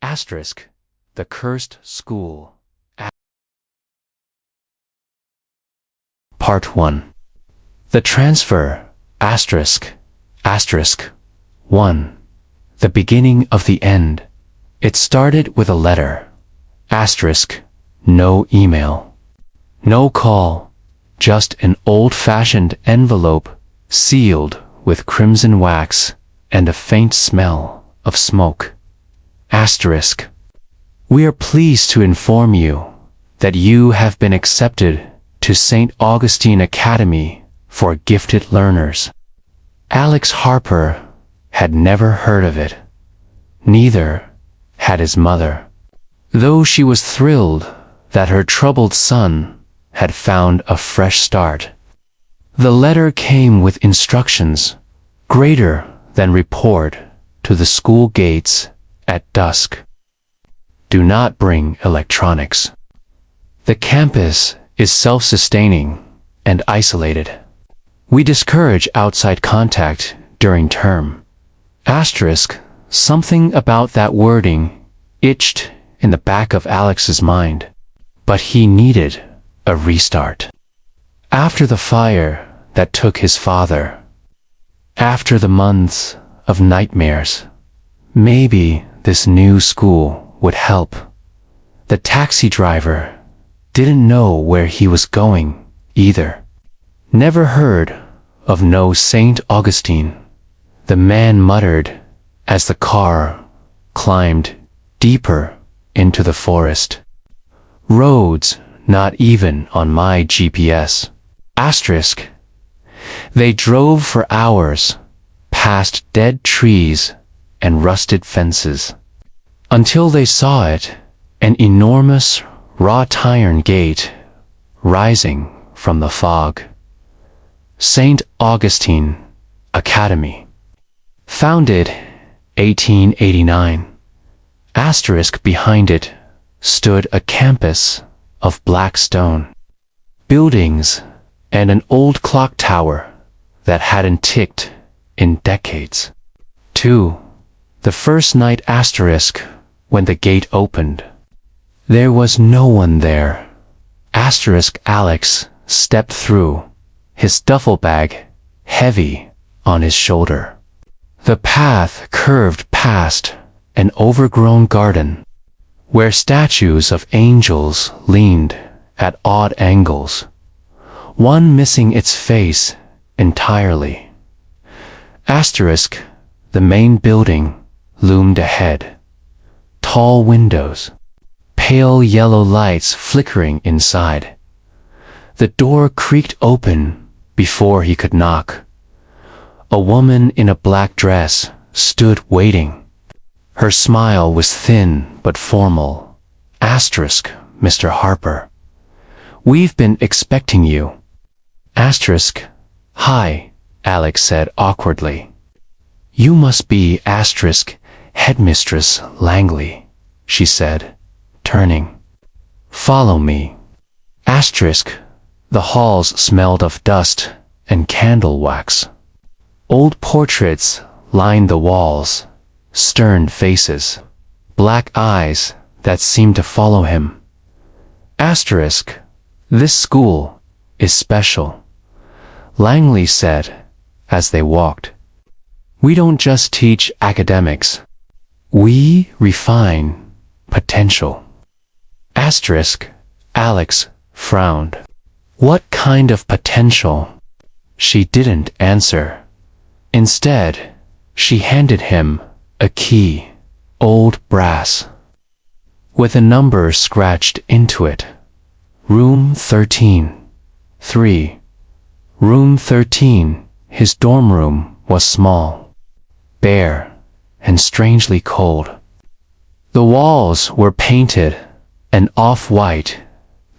Asterisk. The Cursed School. Part 1. The Transfer. Asterisk. Asterisk. 1. The beginning of the end. It started with a letter. Asterisk. No email. No call. Just an old-fashioned envelope sealed with crimson wax and a faint smell of smoke. Asterisk. We are pleased to inform you that you have been accepted to St. Augustine Academy for gifted learners. Alex Harper had never heard of it. Neither had his mother, though she was thrilled that her troubled son had found a fresh start. The letter came with instructions, greater than report, to the school gates at dusk. Do not bring electronics. The campus is self-sustaining and isolated. We discourage outside contact during term. Asterisk. Something about that wording itched in the back of Alex's mind, but he needed a restart. After the fire that took his father, after the months of nightmares, maybe this new school would help. The taxi driver didn't know where he was going either. Never heard of no St. Augustine, the man muttered as the car climbed deeper into the forest. Roads not even on my GPS. Asterisk. They drove for hours past dead trees and rusted fences until they saw it, an enormous wrought iron gate rising from the fog. St. Augustine Academy. Founded 1889. Asterisk. Behind it stood a campus of black stone, buildings, and an old clock tower that hadn't ticked in decades. 2. The first night. Asterisk. When the gate opened, there was no one there. Asterisk. Alex stepped through, his duffel bag heavy on his shoulder. The path curved past an overgrown garden where statues of angels leaned at odd angles, one missing its face entirely. Asterisk. The main building loomed ahead. Tall windows, pale yellow lights flickering inside. The door creaked open before he could knock. A woman in a black dress stood waiting. Her smile was thin but formal. Asterisk. Mr. Harper, we've been expecting you. Asterisk. Hi, Alex said awkwardly. You must be asterisk Headmistress Langley, she said, turning. Follow me. Asterisk. The halls smelled of dust and candle wax. Old portraits lined the walls, stern faces, black eyes that seemed to follow him. Asterisk. This school is special, Langley said as they walked. We don't just teach academics. We refine potential. Asterisk. Alex frowned. What kind of potential? She didn't answer. Instead, she handed him a key, old brass, with a number scratched into it. Room 13. 3. Room 13. His dorm room was small, bare, and strangely cold. The walls were painted an off-white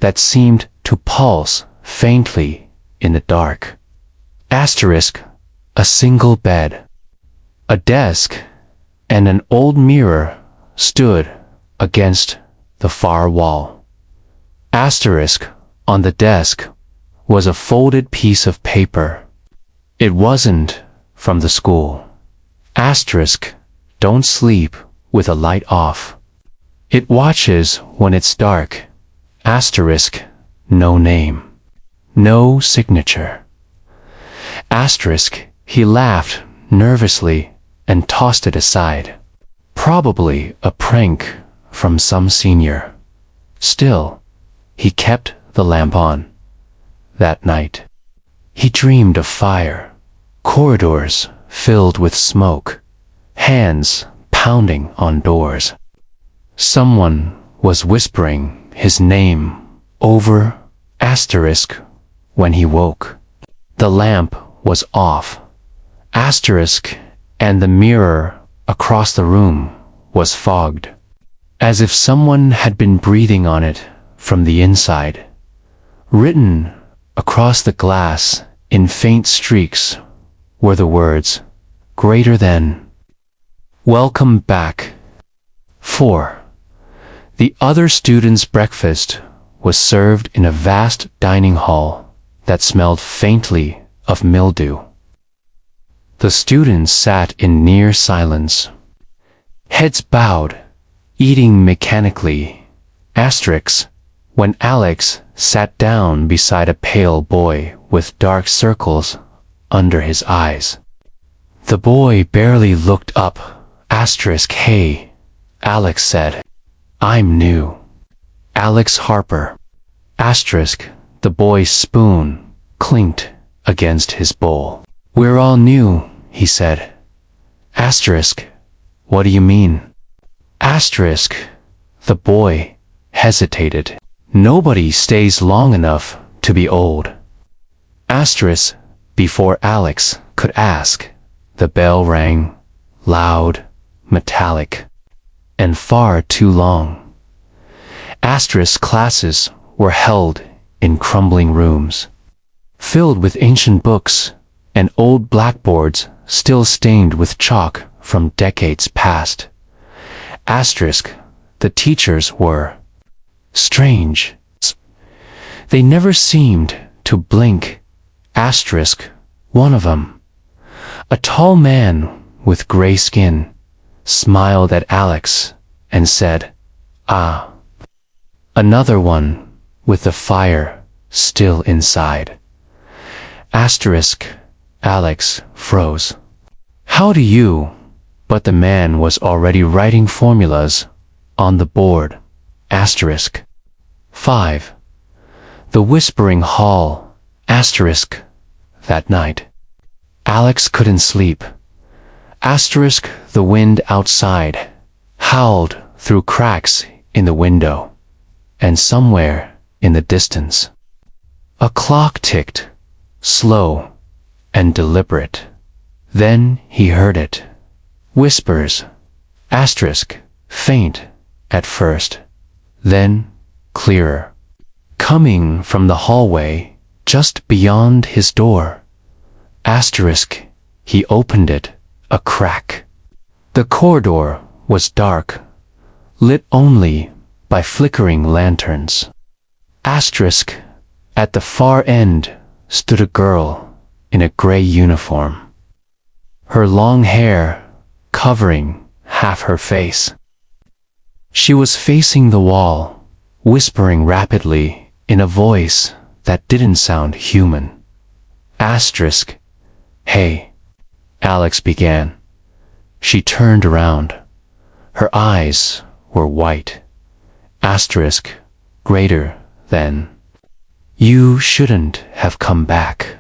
that seemed to pulse faintly in the dark. Asterisk. A single bed, a desk, and an old mirror stood against the far wall. Asterisk. On the desk was a folded piece of paper. It wasn't from the school. Asterisk. Don't sleep with a light off. It watches when it's dark. Asterisk, no name. No signature. Asterisk, he laughed nervously and tossed it aside. Probably a prank from some senior. Still, he kept the lamp on. That night, he dreamed of fire, corridors filled with smoke, hands pounding on doors. Someone was whispering his name over asterisk when he woke. The lamp was off. Asterisk, and the mirror across the room was fogged, as if someone had been breathing on it from the inside. Written across the glass in faint streaks were the words, "Greater than." Welcome back. 4. The other students' breakfast was served in a vast dining hall that smelled faintly of mildew. The students sat in near silence, heads bowed, eating mechanically. Asterisks, when Alex sat down beside a pale boy with dark circles under his eyes. The boy barely looked up. Asterisk, hey, Alex said. I'm new. Alex Harper. Asterisk, the boy's spoon clinked against his bowl. We're all new, he said. Asterisk, what do you mean? Asterisk, the boy hesitated. Nobody stays long enough to be old. Asterisk, before Alex could ask, the bell rang, loud, metallic, and far too long. Asterisk classes were held in crumbling rooms, filled with ancient books and old blackboards still stained with chalk from decades past. Asterisk, the teachers were strange. They never seemed to blink. Asterisk, one of them, a tall man with gray skin, smiled at Alex and said, "Ah." Another one, with the fire still inside. Asterisk, Alex froze. How do you? But the man was already writing formulas on the board. Asterisk. 5. The Whispering Hall. Asterisk. That night, Alex couldn't sleep. Asterisk, the wind outside howled through cracks in the window, and somewhere in the distance, a clock ticked, slow and deliberate. Then he heard it. Whispers. Asterisk, faint at first, then clearer, coming from the hallway just beyond his door. Asterisk, he opened it a crack. The corridor was dark, lit only by flickering lanterns. Asterisk, at the far end stood a girl in a gray uniform, her long hair covering half her face. She was facing the wall, whispering rapidly in a voice that didn't sound human. Asterisk, hey, Alex began. She turned around. Her eyes were white. Asterisk, greater than. You shouldn't have come back.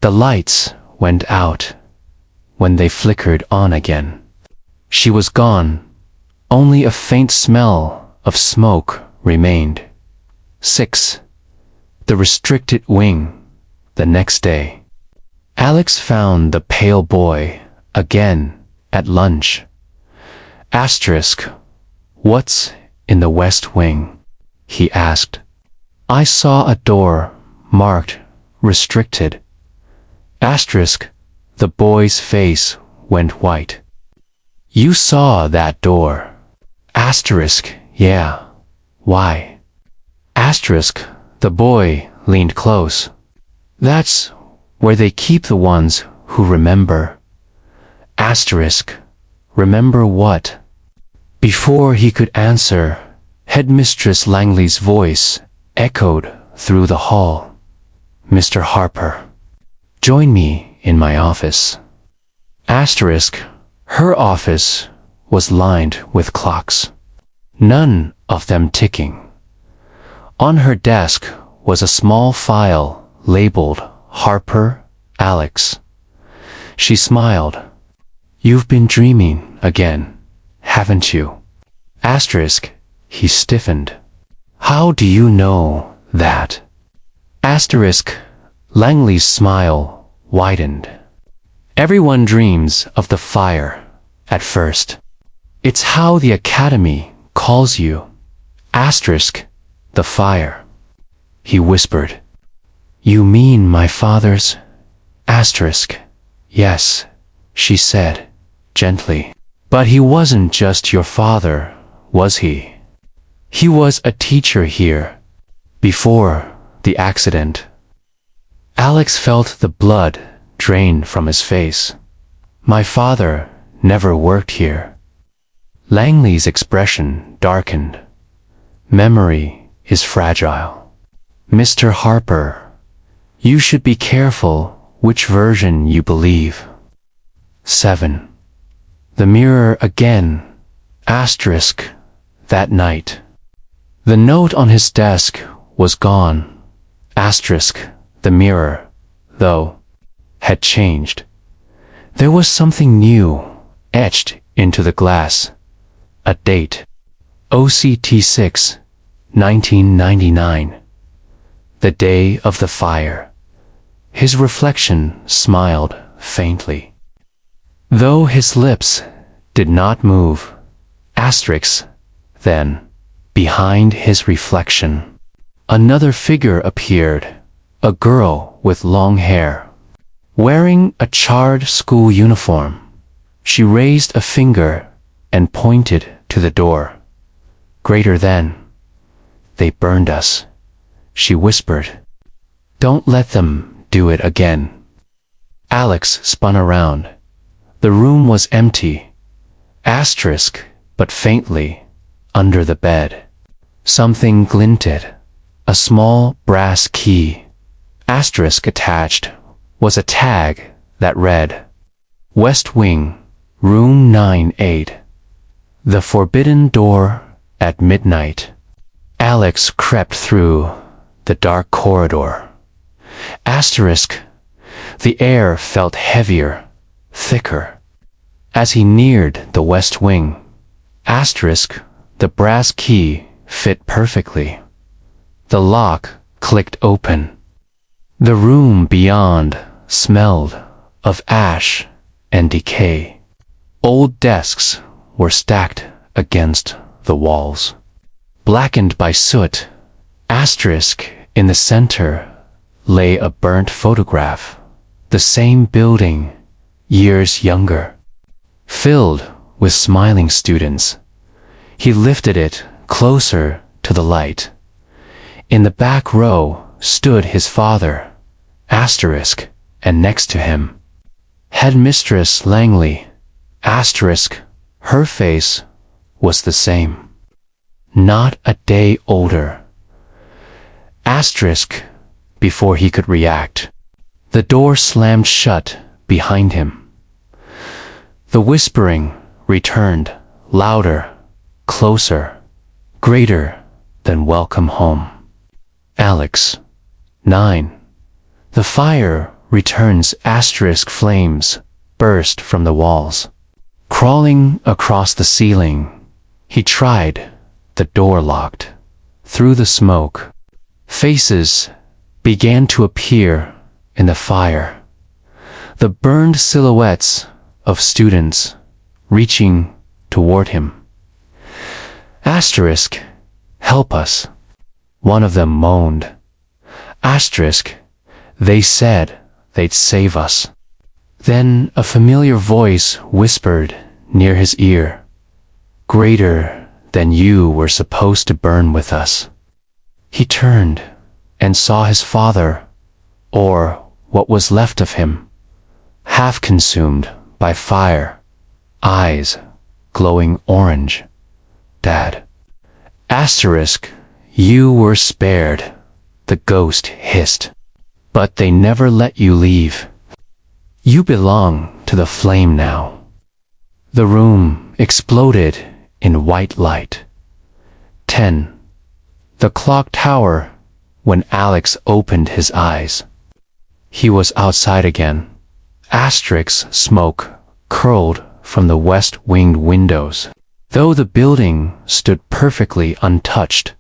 The lights went out. When they flickered on again, she was gone. Only a faint smell of smoke remained. 6. The Restricted Wing. The next day, Alex found the pale boy again at lunch. Asterisk, what's in the West Wing? He asked. I saw a door marked restricted. Asterisk, the boy's face went white. You saw that door? Asterisk, yeah. Why? Asterisk, the boy leaned close. That's where they keep the ones who remember. Asterisk, remember what? Before he could answer, Headmistress Langley's voice echoed through the hall. "Mr. Harper, join me in my office." Asterisk, her office was lined with clocks, none of them ticking. On her desk was a small file labeled Harper, Alex. She smiled. "You've been dreaming again, haven't you?" Asterisk, he stiffened. "How do you know that?" Asterisk, Langley's smile widened. "Everyone dreams of the fire at first. It's how the Academy calls you." Asterisk, the fire. He whispered. "You mean my father's?" Asterisk, "Yes," she said, gently. "But he wasn't just your father, was he? He was a teacher here, before the accident." Alex felt the blood drain from his face. "My father never worked here." Langley's expression darkened. "Memory is fragile. Mr. Harper, you should be careful which version you believe." 7. The mirror again. Asterisk, that night. The note on his desk was gone. Asterisk, the mirror, though, had changed. There was something new etched into the glass. A date. OCT 6, 1999. The day of the fire. His reflection smiled faintly, though his lips did not move. Asterisk, then, behind his reflection, another figure appeared, a girl with long hair, wearing a charred school uniform. She raised a finger and pointed to the door. "Greater than. They burned us," she whispered. "Don't let them do it again." Alex spun around. The room was empty. Asterisk, but faintly, under the bed. Something glinted. A small brass key. Asterisk attached was a tag that read, "West Wing, Room 98. The forbidden door at midnight." Alex crept through the dark corridor. Asterisk, the air felt heavier, thicker. As he neared the West Wing, asterisk, the brass key fit perfectly. The lock clicked open. The room beyond smelled of ash and decay. Old desks were stacked against the walls, blackened by soot. Asterisk, in the center lay a burnt photograph, the same building, years younger, filled with smiling students. He lifted it closer to the light. In the back row stood his father, asterisk, and next to him, Headmistress Langley, asterisk, her face was the same, not a day older. Asterisk, before he could react, the door slammed shut behind him. The whispering returned, louder, closer, greater than welcome home. Alex, 9. The fire returns, asterisk, flames burst from the walls. Crawling across the ceiling, he tried, the door locked. Through the smoke, faces began to appear in the fire. The burned silhouettes of students reaching toward him. Asterisk, help us, one of them moaned. Asterisk, they said they'd save us. Then a familiar voice whispered near his ear, greater than you were supposed to burn with us. He turned and saw his father, or what was left of him, half consumed by fire, eyes glowing orange, Dad. Asterisk, you were spared, the ghost hissed. But they never let you leave. You belong to the flame now. The room exploded in white light. 10. The clock tower, when Alex opened his eyes. He was outside again. Asterisk smoke curled from the west-winged windows. Though the building stood perfectly untouched,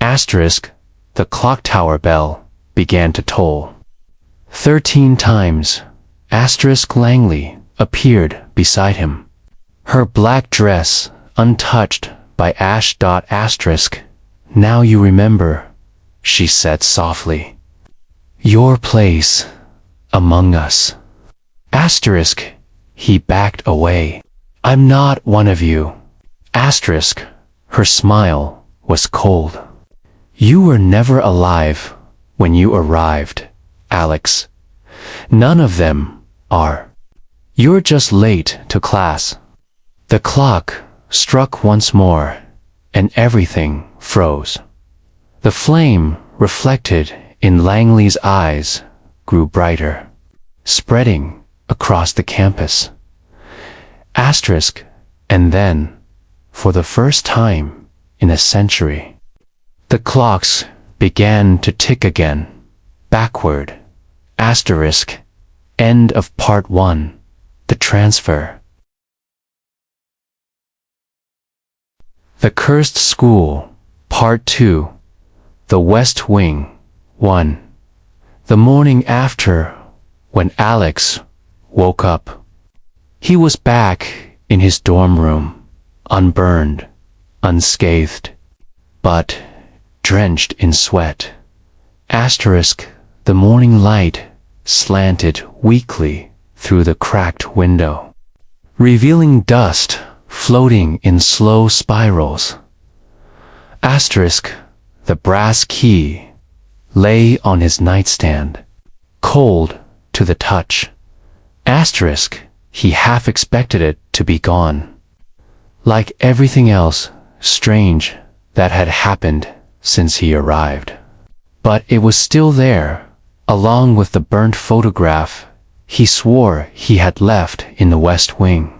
asterisk, the clock tower bell began to toll. 13 times, asterisk Langley appeared beside him. Her black dress untouched by ash. Asterisk, now you remember, she said softly. Your place among us. Asterisk, he backed away. I'm not one of you. Asterisk, her smile was cold. You were never alive when you arrived, Alex. None of them are. You're just late to class. The clock struck once more, and everything froze. The flame reflected in Langley's eyes grew brighter, spreading across the campus. Asterisk, and then, for the first time in a century, the clocks began to tick again, backward. Asterisk, end of part 1, the transfer. The Cursed School, Part 2, The West Wing, 1. The morning after, when Alex woke up, he was back in his dorm room, unburned, unscathed, but drenched in sweat. Asterisk, the morning light slanted weakly through the cracked window, revealing dust floating in slow spirals. Asterisk, the brass key lay on his nightstand, cold to the touch. Asterisk, he half expected it to be gone. Like everything else strange that had happened since he arrived. But it was still there, along with the burnt photograph he swore he had left in the West Wing.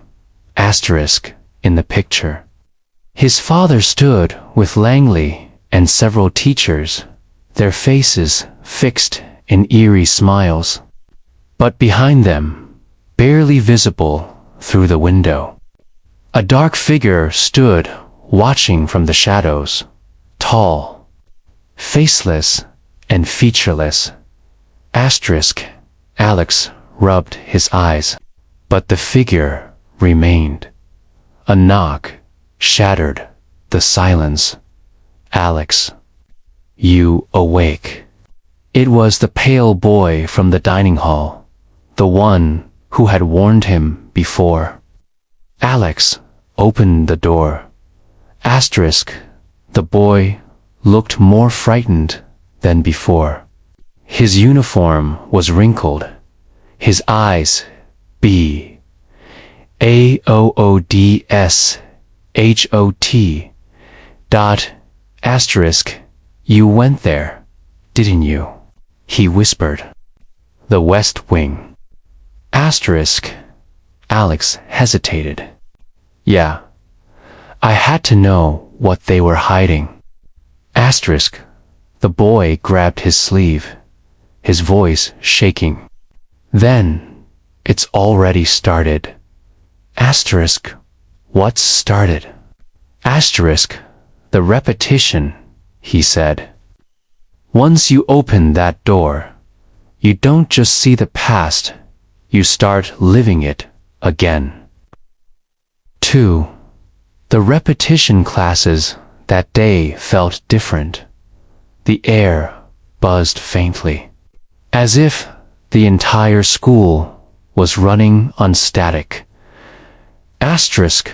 Asterisk, in the picture. His father stood with Langley and several teachers, their faces fixed in eerie smiles. But behind them, barely visible through the window, a dark figure stood watching from the shadows, tall, faceless, and featureless. Asterisk, Alex rubbed his eyes, but the figure remained. A knock shattered the silence. Alex, you awake? It was the pale boy from the dining hall, the one who had warned him before. Alex opened the door. Asterisk, the boy looked more frightened than before. His uniform was wrinkled, his eyes B-A-O-O-D-S-H-O-T. Asterisk, you went there, didn't you? He whispered. The West Wing. Asterisk, Alex hesitated. Yeah, I had to know what they were hiding. Asterisk, the boy grabbed his sleeve, his voice shaking. Then, it's already started. Asterisk, what's started? Asterisk, the repetition, he said. Once you open that door, you don't just see the past, you start living it again. 2. The repetition classes that day felt different. The air buzzed faintly, as if the entire school was running on static. Asterisk,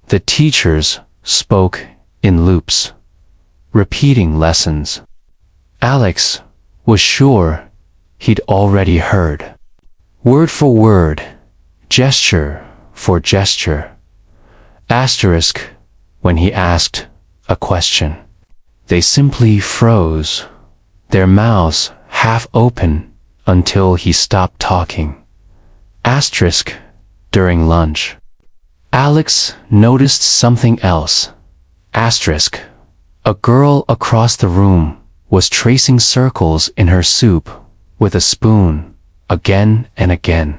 the teachers spoke in loops, repeating lessons. Alex was sure he'd already heard. Word for word, gesture for gesture. Asterisk when he asked a question. They simply froze, their mouths half open until he stopped talking. Asterisk, during lunch. Alex noticed something else. Asterisk, a girl across the room was tracing circles in her soup with a spoon again and again.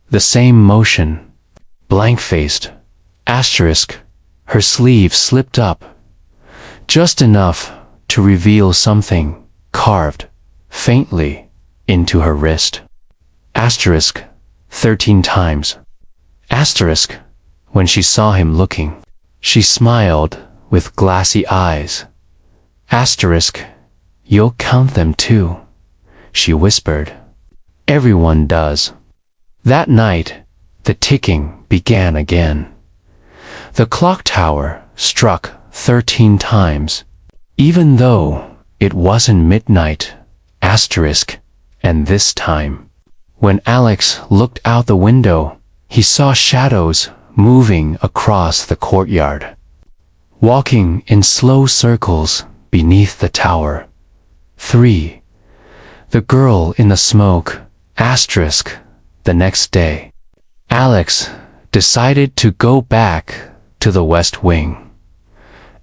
The same motion, blank-faced. Asterisk, her sleeve slipped up, just enough to reveal something carved faintly into her wrist. Asterisk, 13 times. Asterisk, when she saw him looking, she smiled with glassy eyes. Asterisk, you'll count them too, she whispered. Everyone does. That night, the ticking began again. The clock tower struck 13 times, even though it wasn't midnight. Asterisk, and this time, when Alex looked out the window, he saw shadows moving across the courtyard, walking in slow circles beneath the tower. 3. The girl in the smoke. Asterisk, the next day, Alex decided to go back to the West Wing.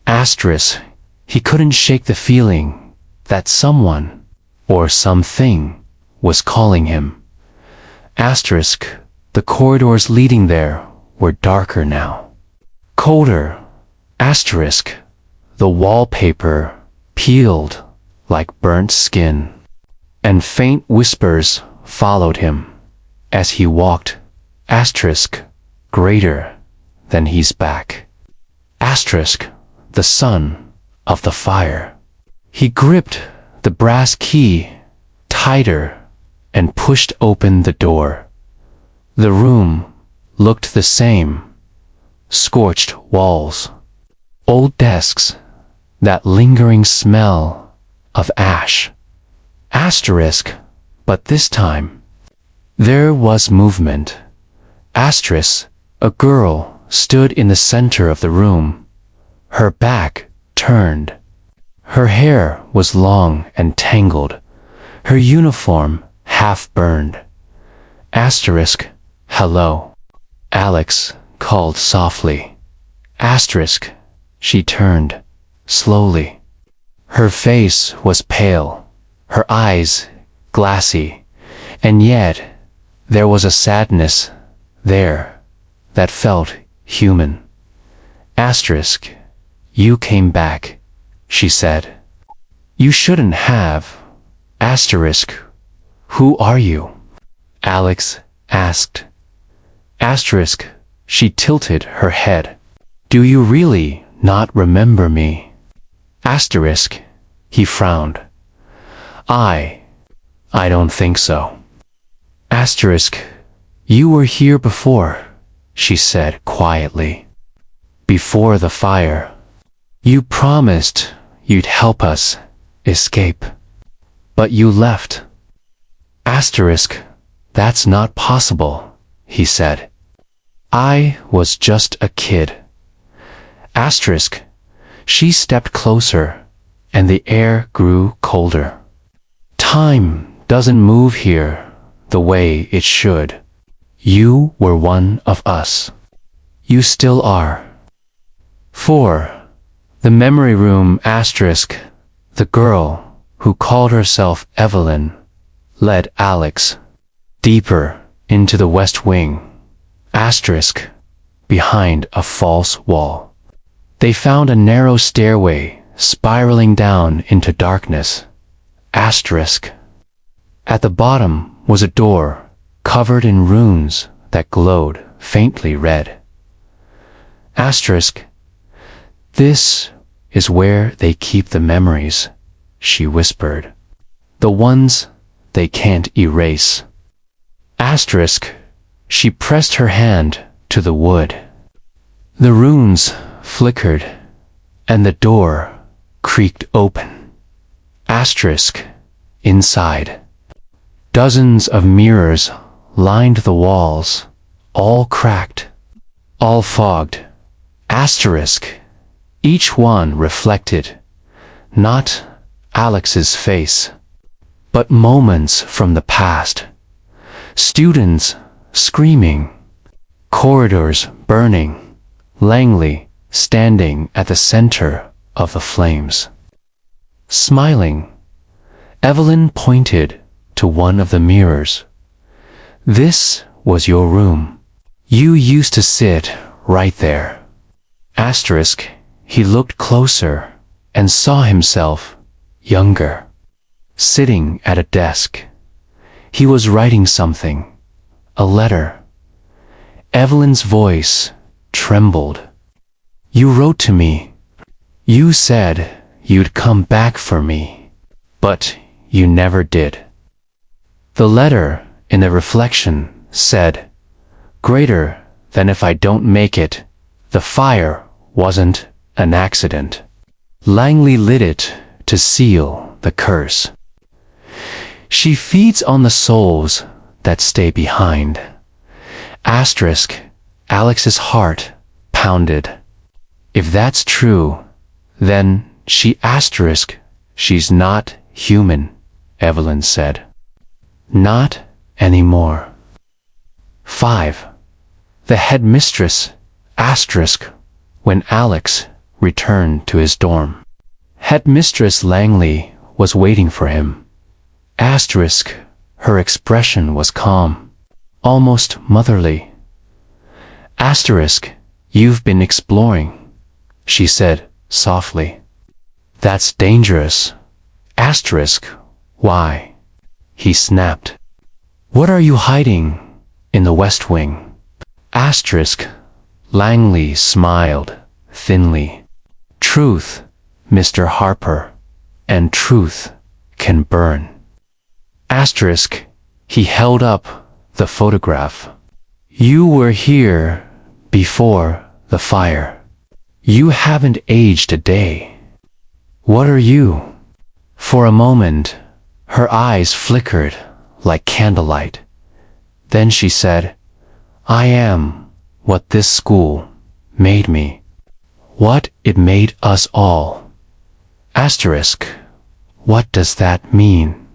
Asterisk, he couldn't shake the feeling that someone or something was calling him. Asterisk, the corridors leading there were darker now, colder. Asterisk, the wallpaper peeled like burnt skin, and faint whispers followed him as he walked. Asterisk, greater than his back. Asterisk, the son of the fire. He gripped the brass key tighter and pushed open the door. The room looked the same. Scorched walls, old desks, that lingering smell of ash. Asterisk, but this time, there was movement. Asterisk, a girl stood in the center of the room, her back turned. Her hair was long and tangled, her uniform half burned. Asterisk, hello, Alex called softly. Asterisk, she turned, slowly. Her face was pale, her eyes glassy, and yet there was a sadness there that felt human. Asterisk, you came back, she said. You shouldn't have. Asterisk, who are you? Alex asked. Asterisk, she tilted her head. Do you really not remember me? Asterisk, he frowned. I don't think so. Asterisk, you were here before, she said quietly. Before the fire. You promised you'd help us escape. But you left. Asterisk, that's not possible, he said. I was just a kid. Asterisk, she stepped closer, and the air grew colder. Time doesn't move here the way it should. You were one of us. You still are. 4. The memory room. Asterisk, the girl who called herself Evelyn led Alex deeper into the West Wing. Asterisk, behind a false wall. They found a narrow stairway spiraling down into darkness. Asterisk. At the bottom was a door covered in runes that glowed faintly red. Asterisk. This is where they keep the memories, she whispered. The ones they can't erase. Asterisk. She pressed her hand to the wood. The runes flickered, and the door creaked open. Asterisk. Inside, dozens of mirrors lined the walls, all cracked, all fogged. Asterisk. Each one reflected, not Alex's face, but moments from the past. Students screaming, corridors burning, Langley standing at the center of the flames. Smiling, Evelyn pointed to one of the mirrors. This was your room. You used to sit right there. Asterisk. He looked closer and saw himself younger, sitting at a desk. He was writing something, a letter. Evelyn's voice trembled. You wrote to me. You said you'd come back for me, but you never did. The letter in the reflection said, greater than if I don't make it, the fire wasn't an accident. Langley lit it to seal the curse. She feeds on the souls that stay behind. Asterisk. Alex's heart pounded. If that's true, then she's not human, Evelyn said. Not anymore. 5. The headmistress, asterisk, when Alex returned to his dorm. Headmistress Langley was waiting for him. Asterisk. Her expression was calm, almost motherly. Asterisk. You've been exploring, she said softly. That's dangerous. Asterisk. Why? He snapped. What are you hiding in the West Wing? Asterisk. Langley smiled thinly. Truth, Mr. Harper, and truth can burn. Asterisk. He held up the photograph. You were here before the fire. You haven't aged a day. What are you? For a moment, her eyes flickered like candlelight. Then she said, I am what this school made me. What it made us all. Asterisk. What does that mean?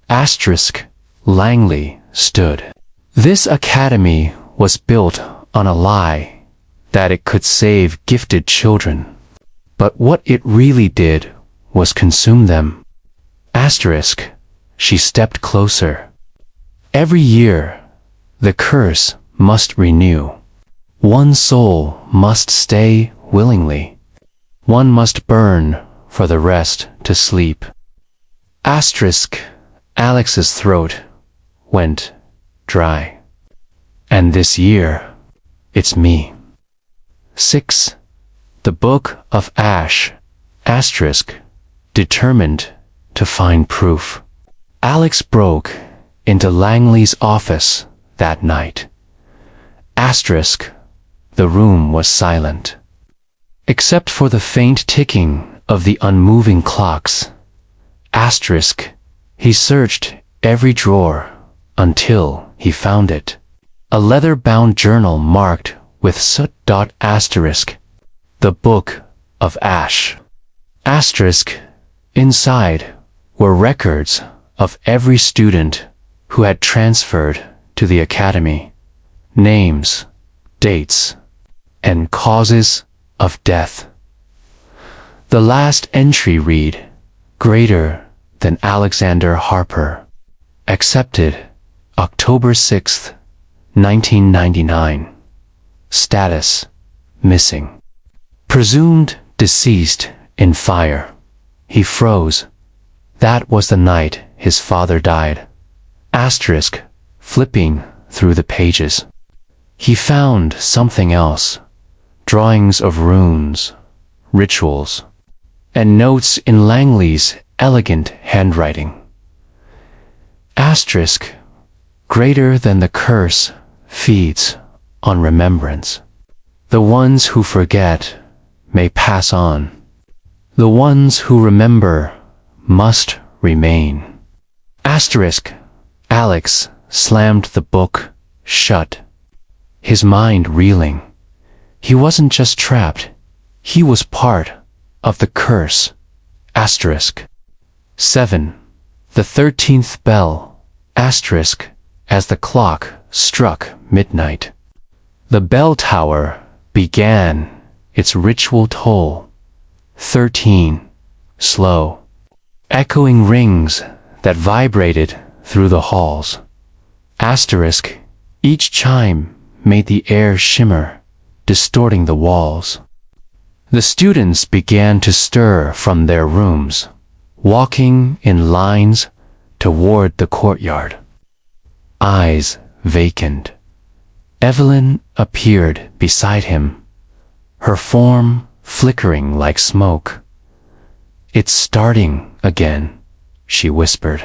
Asterisk. Langley stood. This academy was built on a lie that it could save gifted children. But what it really did was consume them. Asterisk. She stepped closer. Every year, the curse must renew. One soul must stay willingly. One must burn for the rest to sleep. Asterisk. Alex's throat went dry. And this year, it's me. 6. The Book of Ash, asterisk, determined to find proof. Alex broke into Langley's office that night. Asterisk. The room was silent, except for the faint ticking of the unmoving clocks. Asterisk. He searched every drawer until he found it. A leather-bound journal marked with soot. Asterisk. The Book of Ash. Asterisk. Inside were records of every student who had transferred to the academy. Names, dates, and causes of death. The last entry read, greater than Alexander Harper. Accepted, October 6th, 1999. Status, missing. Presumed deceased in fire. He froze. That was the night his father died. Asterisk, flipping through the pages. He found something else. Drawings of runes, rituals, and notes in Langley's elegant handwriting. Asterisk, greater than the curse feeds on remembrance. The ones who forget may pass on. The ones who remember must remain. Asterisk. Alex slammed the book shut, his mind reeling. He wasn't just trapped, he was part of the curse. Asterisk. 7. The 13th bell. Asterisk. As the clock struck midnight, the bell tower began its ritual toll. 13. Slow, echoing rings that vibrated through the halls. Asterisk. Each chime made the air shimmer, distorting the walls. The students began to stir from their rooms, walking in lines toward the courtyard. Eyes vacant. Evelyn appeared beside him, her form flickering like smoke. "It's starting again," she whispered.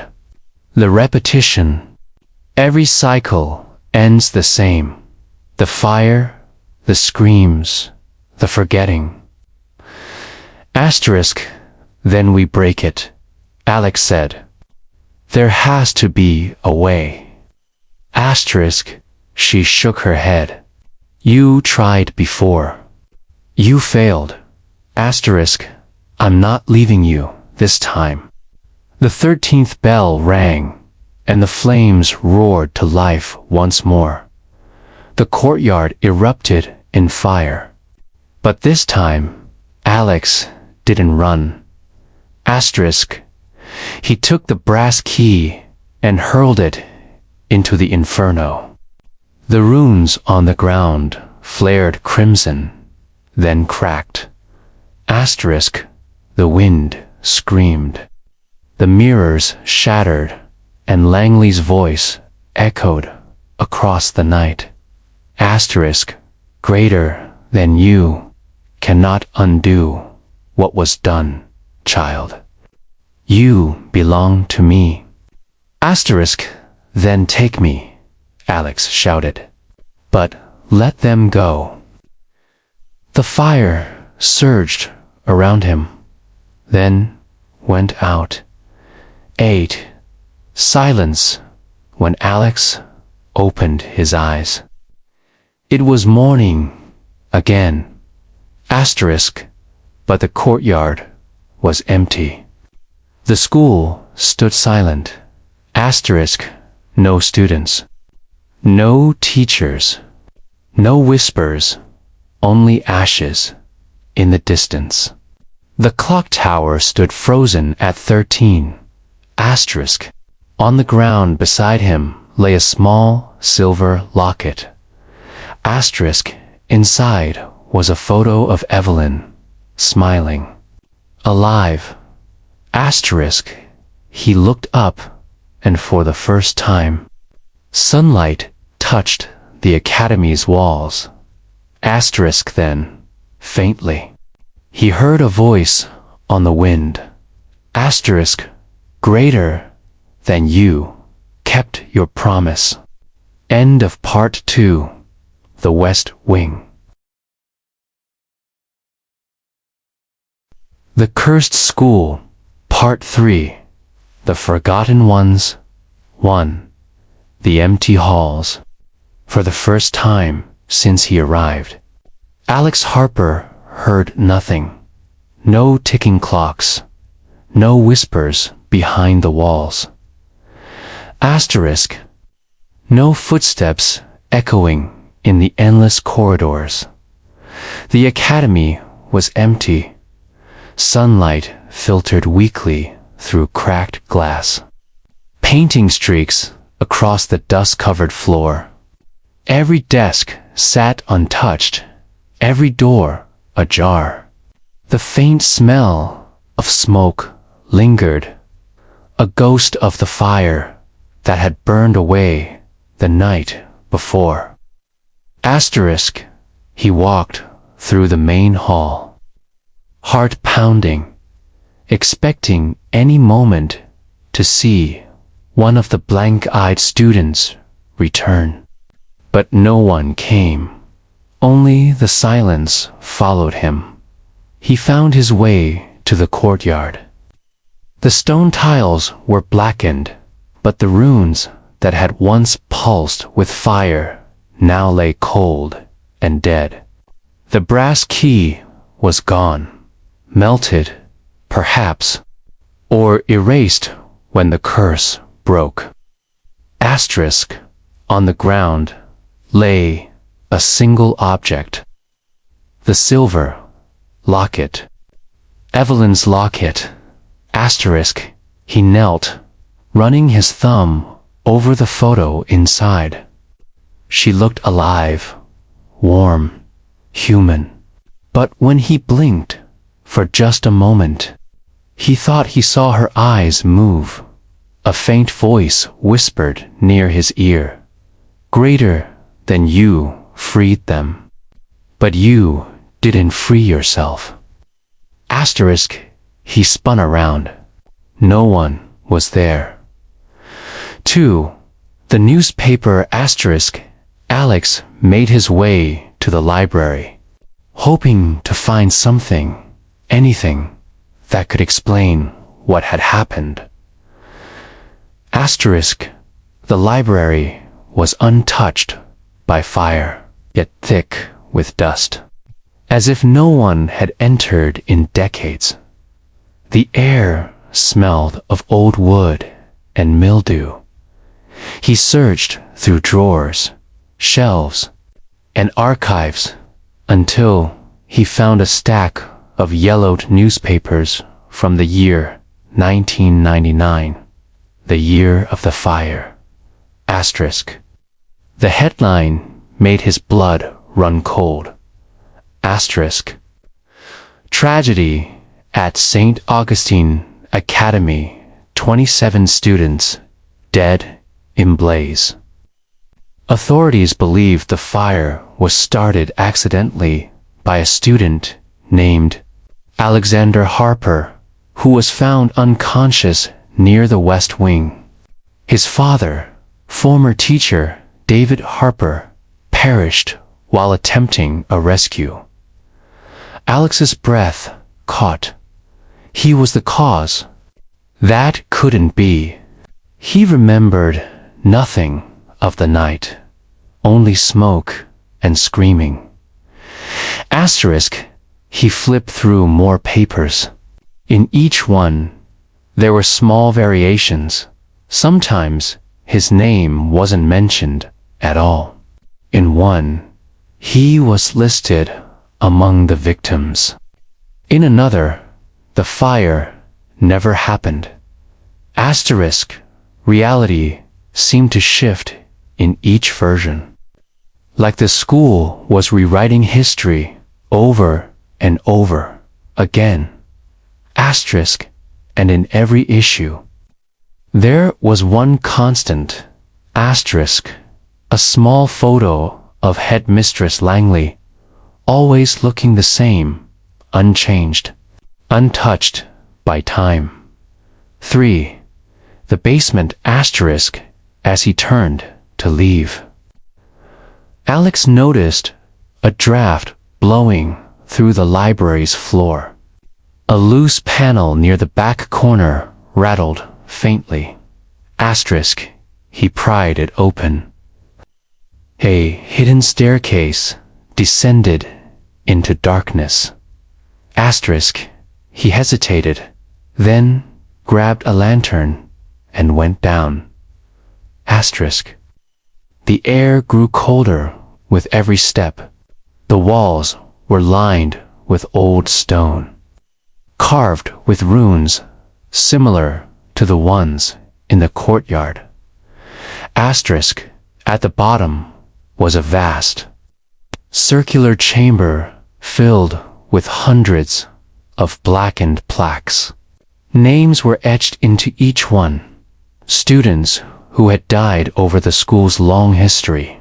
"The repetition. Every cycle ends the same. The fire, the screams, the forgetting." Asterisk. "Then we break it," Alex said. "There has to be a way." Asterisk. She shook her head. "You tried before. You failed." Asterisk. "I'm not leaving you this time." The 13th bell rang, and the flames roared to life once more. The courtyard erupted in fire. But this time, Alex didn't run. Asterisk. He took the brass key and hurled it into the inferno. The runes on the ground flared crimson, then cracked. Asterisk. The wind screamed. The mirrors shattered, and Langley's voice echoed across the night. Asterisk. Greater than you cannot undo what was done, child. You belong to me. Asterisk. Then take me, Alex shouted. But let them go. The fire surged around him, then went out. 8. Silence when Alex opened his eyes. It was morning again. Asterisk. But the courtyard was empty. The school stood silent. Asterisk. No students. No teachers. No whispers. Only ashes in the distance. The clock tower stood frozen at 13. Asterisk. On the ground beside him lay a small silver locket. Asterisk. Inside was a photo of Evelyn, smiling, alive. Asterisk. He looked up, and for the first time, sunlight touched the academy's walls. Asterisk. Then, faintly, he heard a voice on the wind. Asterisk. Greater than you kept your promise. End of Part 2. The West Wing. The Cursed School, Part 3. The Forgotten Ones. 1. The Empty Halls. For the first time since he arrived, Alex Harper heard nothing. No ticking clocks. No whispers behind the walls. Asterisk. No footsteps echoing in the endless corridors. The academy was empty. Sunlight filtered weakly through cracked glass. Painting streaks across the dust-covered floor. Every desk sat untouched, every door ajar. The faint smell of smoke lingered, a ghost of the fire that had burned away the night before. Asterisk. He walked through the main hall, heart pounding, expecting any moment to see one of the blank-eyed students return. But no one came. Only the silence followed him. He found his way to the courtyard. The stone tiles were blackened, but the runes that had once pulsed with fire now lay cold and dead. The brass key was gone, melted, perhaps, or erased when the curse broke. Asterisk, on the ground, lay a single object. The silver locket. Evelyn's locket. Asterisk, he knelt, running his thumb over the photo inside. She looked alive, warm, human. But when he blinked, for just a moment, he thought he saw her eyes move. A faint voice whispered near his ear, "Greater than you freed them. But you didn't free yourself." Asterisk, he spun around. No one was there. 2. The newspaper. Asterisk, Alex made his way to the library, hoping to find something, anything, that could explain what had happened. Asterisk, the library was untouched by fire, yet thick with dust, as if no one had entered in decades. The air smelled of old wood and mildew. He searched through drawers, shelves, and archives until he found a stack of yellowed newspapers from the year 1999, the year of the fire. Asterisk. The headline made his blood run cold. Asterisk. Tragedy at St. Augustine Academy, 27 students dead in blaze. Authorities believe the fire was started accidentally by a student named Alexander Harper, who was found unconscious near the West Wing. His father, former teacher David Harper, perished while attempting a rescue. Alex's breath caught. He was the cause. That couldn't be. He remembered nothing of the night, only smoke and screaming. Asterisk, he flipped through more papers. In each one, there were small variations. Sometimes his name wasn't mentioned at all. In one, he was listed among the victims. In another, the fire never happened. Asterisk, reality seemed to shift in each version, like the school was rewriting history over and over again. Asterisk, and in every issue, there was one constant. Asterisk, a small photo of Headmistress Langley, always looking the same, unchanged, untouched by time. 3. The basement. Asterisk, as he turned to leave, Alex noticed a draft blowing through the library's floor. A loose panel near the back corner rattled faintly. Asterisk, he pried it open. A hidden staircase descended into darkness. Asterisk, he hesitated, then grabbed a lantern and went down. Asterisk. The air grew colder with every step. The walls were lined with old stone, carved with runes similar to the ones in the courtyard. Asterisk, at the bottom was a vast, circular chamber filled with hundreds of blackened plaques. Names were etched into each one, students who had died over the school's long history.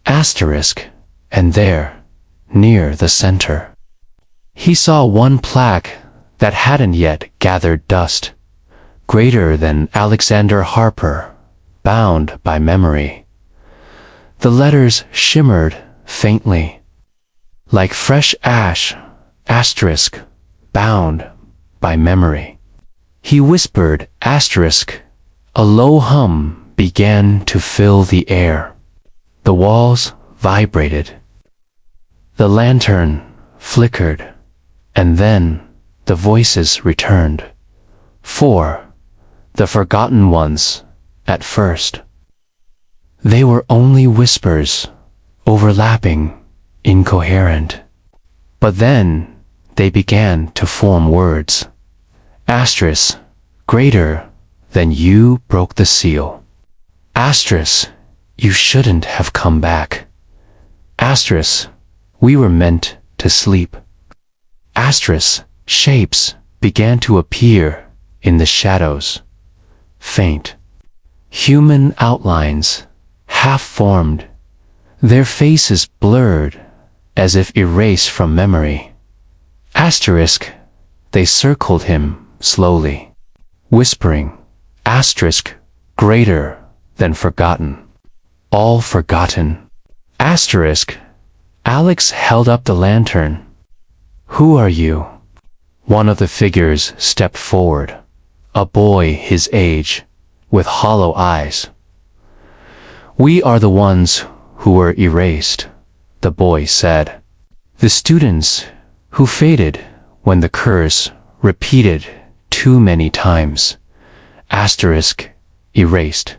Asterisk, and there, near the center, he saw one plaque that hadn't yet gathered dust, greater than Alexander Harper, bound by memory. The letters shimmered faintly, like fresh ash. Asterisk, bound by memory. He whispered. Asterisk. A low hum began to fill the air. The walls vibrated. The lantern flickered, and then the voices returned. 4. The forgotten ones, at first. They were only whispers, overlapping, incoherent. But then they began to form words. Asterisk, greater than you broke the seal. Asterisk, you shouldn't have come back. Asterisk, we were meant to sleep. Asterisk, shapes began to appear in the shadows. Faint. Human outlines, half-formed, their faces blurred as if erased from memory. Asterisk, they circled him slowly, whispering, asterisk, greater than forgotten. All forgotten. Asterisk, Alex held up the lantern. Who are you? One of the figures stepped forward, a boy his age, with hollow eyes. We are the ones who were erased, the boy said. The students who faded when the curse repeated too many times. Asterisk, erased.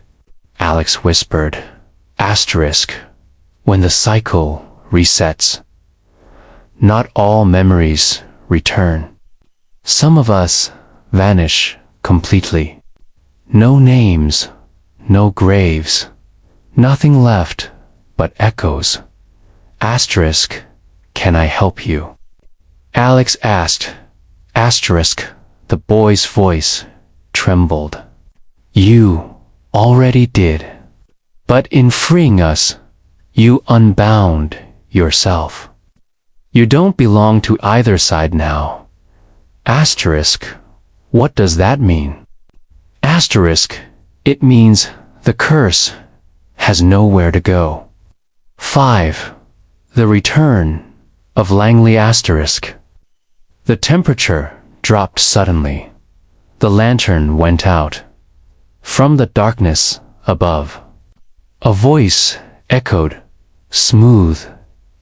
Alex whispered, asterisk, when the cycle resets. Not all memories return. Some of us vanish completely. No names, no graves, nothing left but echoes. Asterisk, can I help you? Alex asked. Asterisk, the boy's voice trembled. You already did. But in freeing us, you unbound yourself. You don't belong to either side now. Asterisk, what does that mean? Asterisk, it means the curse has nowhere to go. 5. The return of Langley asterisk. The temperature dropped suddenly. The lantern went out. From the darkness above, a voice echoed, smooth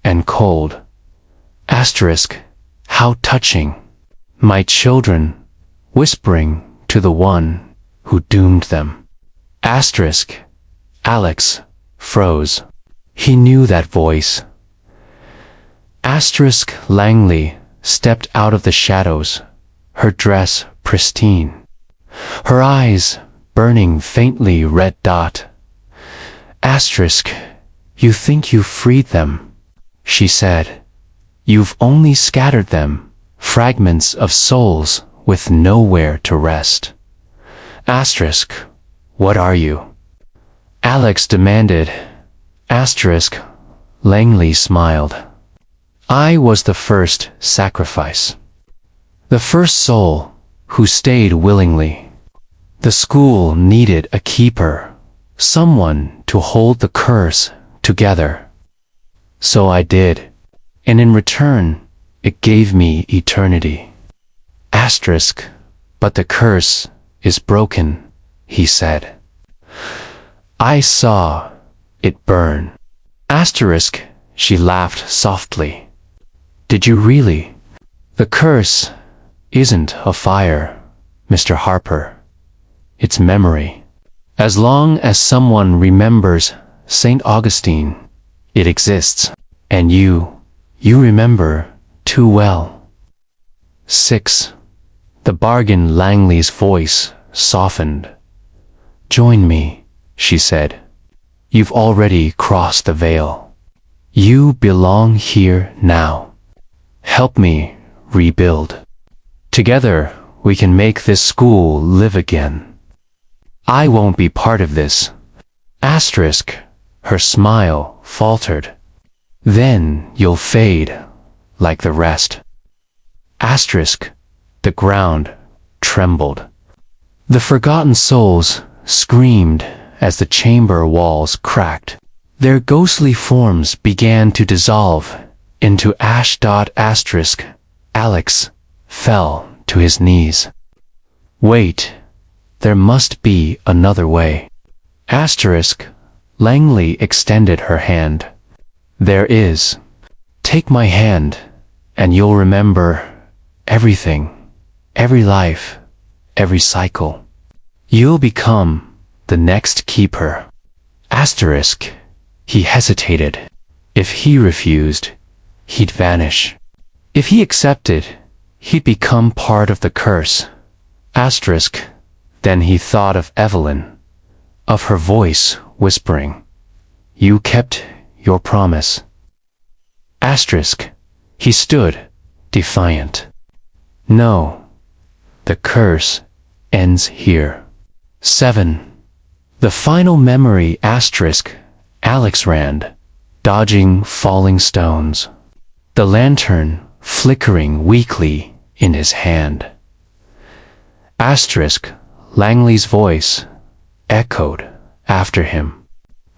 and cold. Asterisk, how touching. My children, whispering to the one who doomed them. Asterisk, Alex froze. He knew that voice. Asterisk Langley stepped out of the shadows, her dress pristine, her eyes burning faintly red dot. Asterisk, you think you freed them, she said. You've only scattered them, fragments of souls with nowhere to rest. Asterisk, what are you? Alex demanded. Asterisk, Langley smiled. I was the first sacrifice. The first soul who stayed willingly. The school needed a keeper, someone to hold the curse together. So I did, and in return, it gave me eternity. Asterisk, but the curse is broken, he said. I saw it burn. Asterisk, she laughed softly. Did you really? The curse isn't a fire, Mr. Harper. It's memory. As long as someone remembers St. Augustine, it exists. And you remember too well. 6. The bargain Langley's voice softened. Join me, she said. You've already crossed the veil. You belong here now. Help me rebuild. Together, we can make this school live again. I won't be part of this. Asterisk, her smile faltered. Then you'll fade like the rest. Asterisk, the ground trembled. The forgotten souls screamed as the chamber walls cracked. Their ghostly forms began to dissolve into ash. Asterisk, Alex fell to his knees. Wait, there must be another way. Asterisk, Langley extended her hand. There is. Take my hand, and you'll remember everything, every life, every cycle. You'll become the next keeper. Asterisk. He hesitated. If he refused, he'd vanish. If he accepted, he'd become part of the curse. Asterisk. Then he thought of Evelyn, of her voice whispering, "You kept your promise." Asterisk. He stood, defiant. No, the curse ends here. 7. The final memory. Asterisk. Alex ran, dodging falling stones, the lantern flickering weakly in his hand. Asterisk. Langley's voice echoed after him,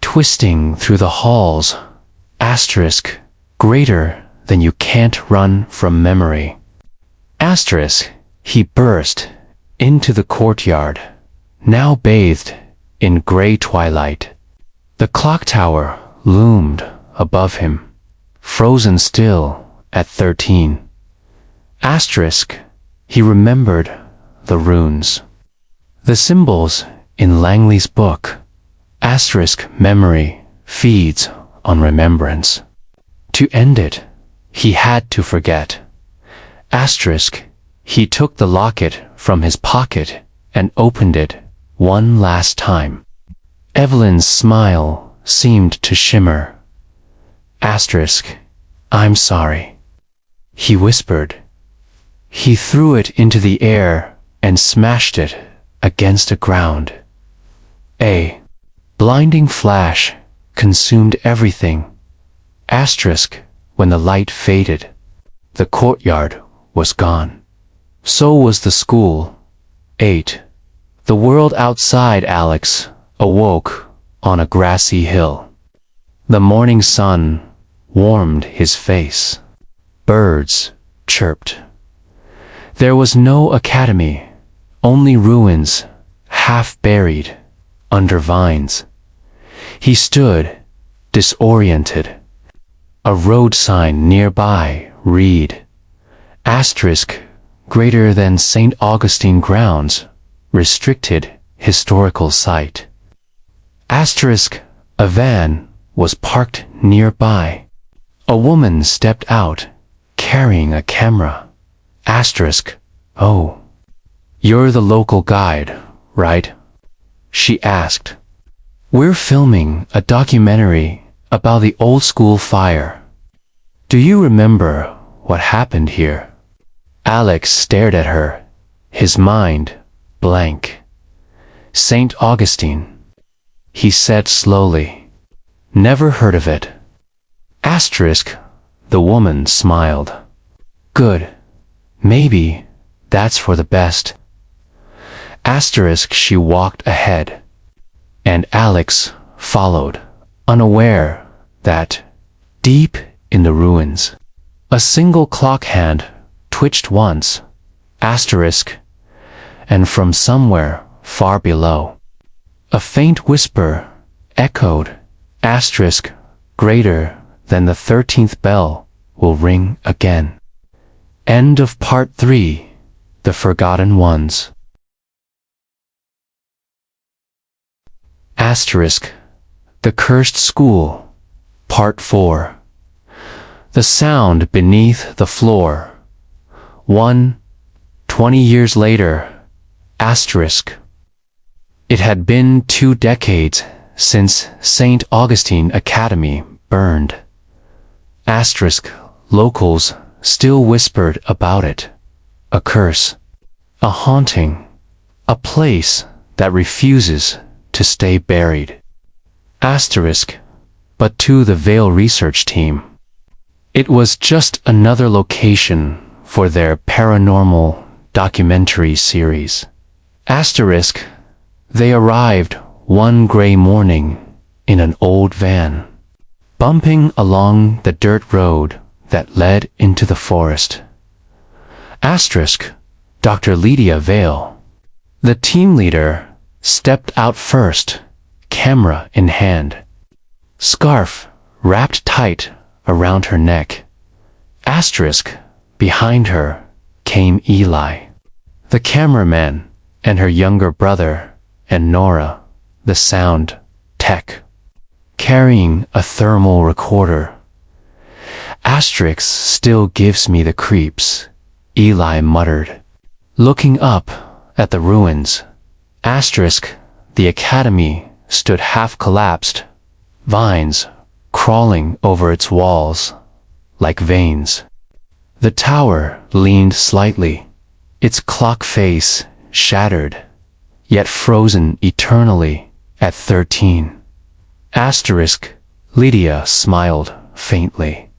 twisting through the halls. Asterisk. Greater than you can't run from memory. Asterisk. He burst into the courtyard, now bathed in gray twilight. The clock tower loomed above him, frozen still at 13. Asterisk. He remembered the runes, the symbols in Langley's book. Asterisk. Memory feeds on remembrance. To end it, he had to forget. Asterisk. He took the locket from his pocket and opened it one last time. Evelyn's smile seemed to shimmer. Asterisk. I'm sorry, he whispered. He threw it into the air and smashed it against the ground. A blinding flash consumed everything. Asterisk. When the light faded, the courtyard was gone. So was the school. 8. The world outside Alex awoke on a grassy hill. The morning sun warmed his face. Birds chirped. There was no academy, only ruins, half buried under vines. He stood, disoriented. A road sign nearby read, Asterisk. Greater than St. Augustine grounds, restricted historical site. Asterisk. A van was parked nearby. A woman stepped out, carrying a camera. Asterisk. Oh, you're the local guide, right? She asked. We're filming a documentary about the old school fire. Do you remember what happened here? Alex stared at her, his mind blank. St. Augustine, he said slowly. Never heard of it. Asterisk. The woman smiled. Good. Maybe that's for the best. Asterisk. She walked ahead, and Alex followed, unaware that, deep in the ruins, a single clock hand twitched once. Asterisk. And from somewhere far below, a faint whisper echoed. Asterisk. Greater than the 13th bell will ring again. End of Part 3. The Forgotten Ones. Asterisk. The Cursed School. Part 4. The sound beneath the floor. 1. 20 years later. Asterisk. It had been 2 decades since St. Augustine Academy burned. Asterisk. Locals still whispered about it. A curse. A haunting. A place that refuses to stay buried. Asterisk. But to the Vail research team, it was just another location for their paranormal documentary series. Asterisk. They arrived one gray morning in an old van, bumping along the dirt road that led into the forest. Asterisk. Dr. Lydia Vail, the team leader, stepped out first, camera in hand, scarf wrapped tight around her neck. Asterisk, behind her came Eli, the cameraman, and her younger brother, and Nora, the sound tech, carrying a thermal recorder. Asterisk still gives me the creeps, Eli muttered, looking up at the ruins. Asterisk, the academy stood half collapsed, vines crawling over its walls like veins. The tower leaned slightly, its clock face shattered, yet frozen eternally at 13. Asterisk, Lydia smiled faintly.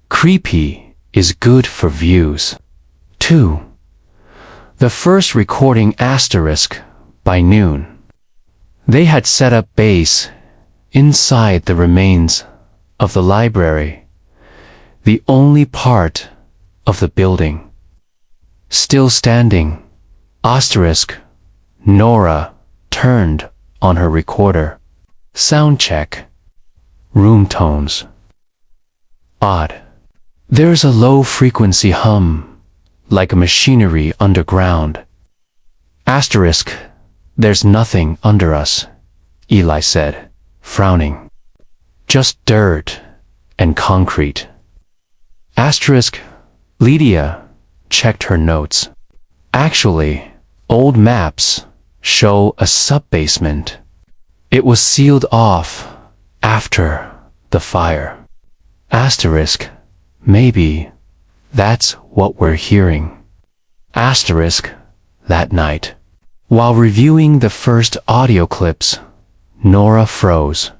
Creepy is good for views. 2. The first recording asterisk by noon. They had set up base inside the remains of the library, the only part of the building still standing. Asterisk, Nora turned on her recorder. Sound check. Room tones. Odd. There's a low-frequency hum, like machinery underground. Asterisk, there's nothing under us, Eli said, frowning. Just dirt and concrete. Asterisk, Lydia checked her notes. Actually, old maps show a sub-basement. It was sealed off after the fire. Asterisk, maybe that's what we're hearing. Asterisk, that night, while reviewing the first audio clips, Nora froze.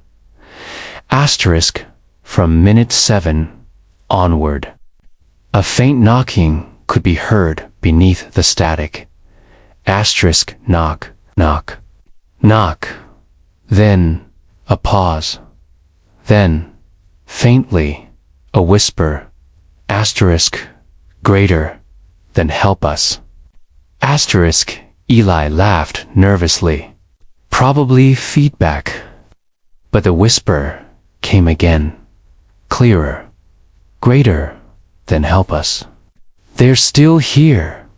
Asterisk, from minute 7 onward. A faint knocking could be heard beneath the static. Asterisk, knock, knock, knock. Then a pause. Then, faintly, a whisper. Asterisk, greater than help us. Asterisk, Eli laughed nervously. Probably feedback. But the whisper came again, clearer. Greater than help us. They're still here.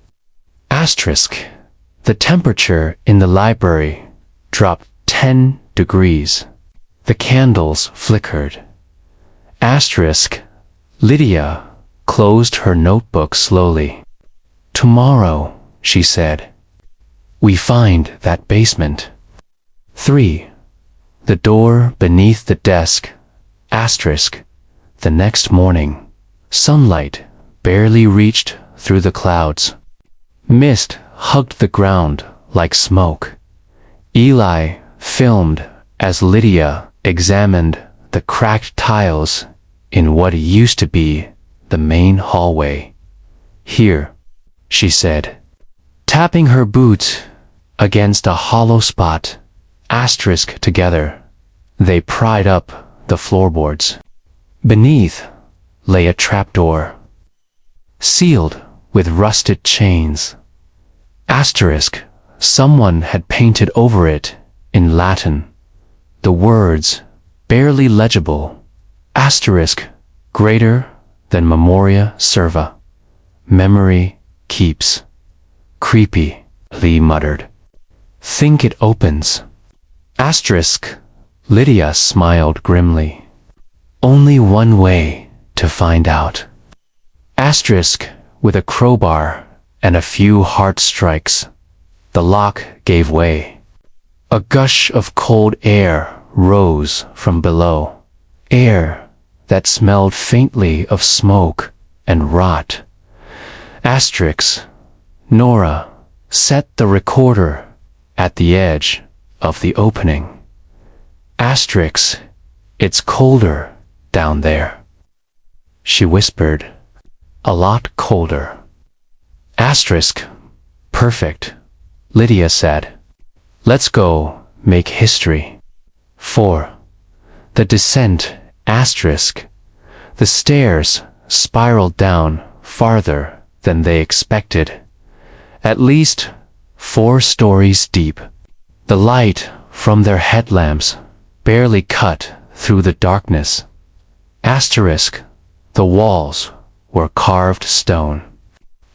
Asterisk, the temperature in the library dropped 10 degrees. The candles flickered. Asterisk, Lydia closed her notebook slowly. Tomorrow, she said, we find that basement. 3. The door beneath the desk. Asterisk, the next morning, sunlight barely reached through the clouds. Mist hugged the ground like smoke. Eli filmed as Lydia examined the cracked tiles in what used to be the main hallway. Here, she said, tapping her boot against a hollow spot. Asterisk, together, they pried up the floorboards. Beneath lay a trapdoor, sealed with rusted chains. Asterisk, someone had painted over it in Latin, the words barely legible. Asterisk, greater than memoria serva. Memory keeps. Creepy, Lee muttered. Think it opens. Asterisk, Lydia smiled grimly. Only one way to find out. Asterisk, with a crowbar and a few hard strikes, the lock gave way. A gush of cold air rose from below, air that smelled faintly of smoke and rot. Asterisk, Nora set the recorder at the edge of the opening. Asterisk, it's colder down there, she whispered. A lot colder. Asterisk, perfect, Lydia said. Let's go make history. 4. The descent. Asterisk, the stairs spiraled down farther than they expected, at least 4 stories deep. The light from their headlamps barely cut through the darkness. Asterisk, the walls were carved stone,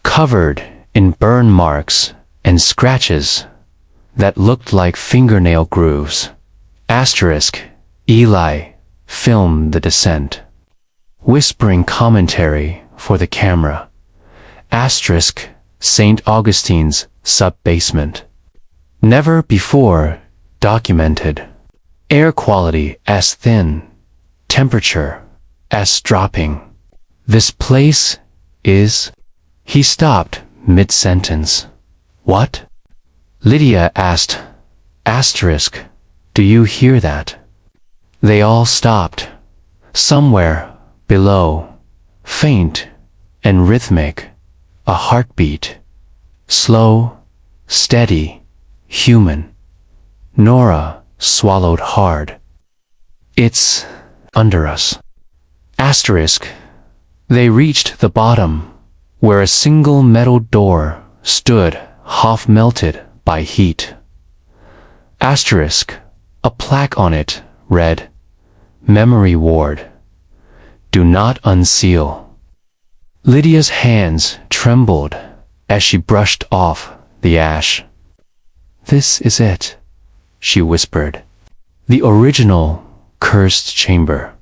covered in burn marks and scratches that looked like fingernail grooves. Asterisk, Eli filmed the descent, whispering commentary for the camera. Asterisk, St. Augustine's sub-basement. Never before documented. Air quality as thin, temperature as dropping. This place is... He stopped mid-sentence. What? Lydia asked. Asterisk, do you hear that? They all stopped. Somewhere below, faint and rhythmic, a heartbeat. Slow, steady, human. Nora swallowed hard. It's under us. Asterisk. They reached the bottom, where a single metal door stood half-melted by heat. Asterisk. A plaque on it read, Memory Ward. Do not unseal. Lydia's hands trembled as she brushed off the ash. This is it, she whispered. The original cursed chamber.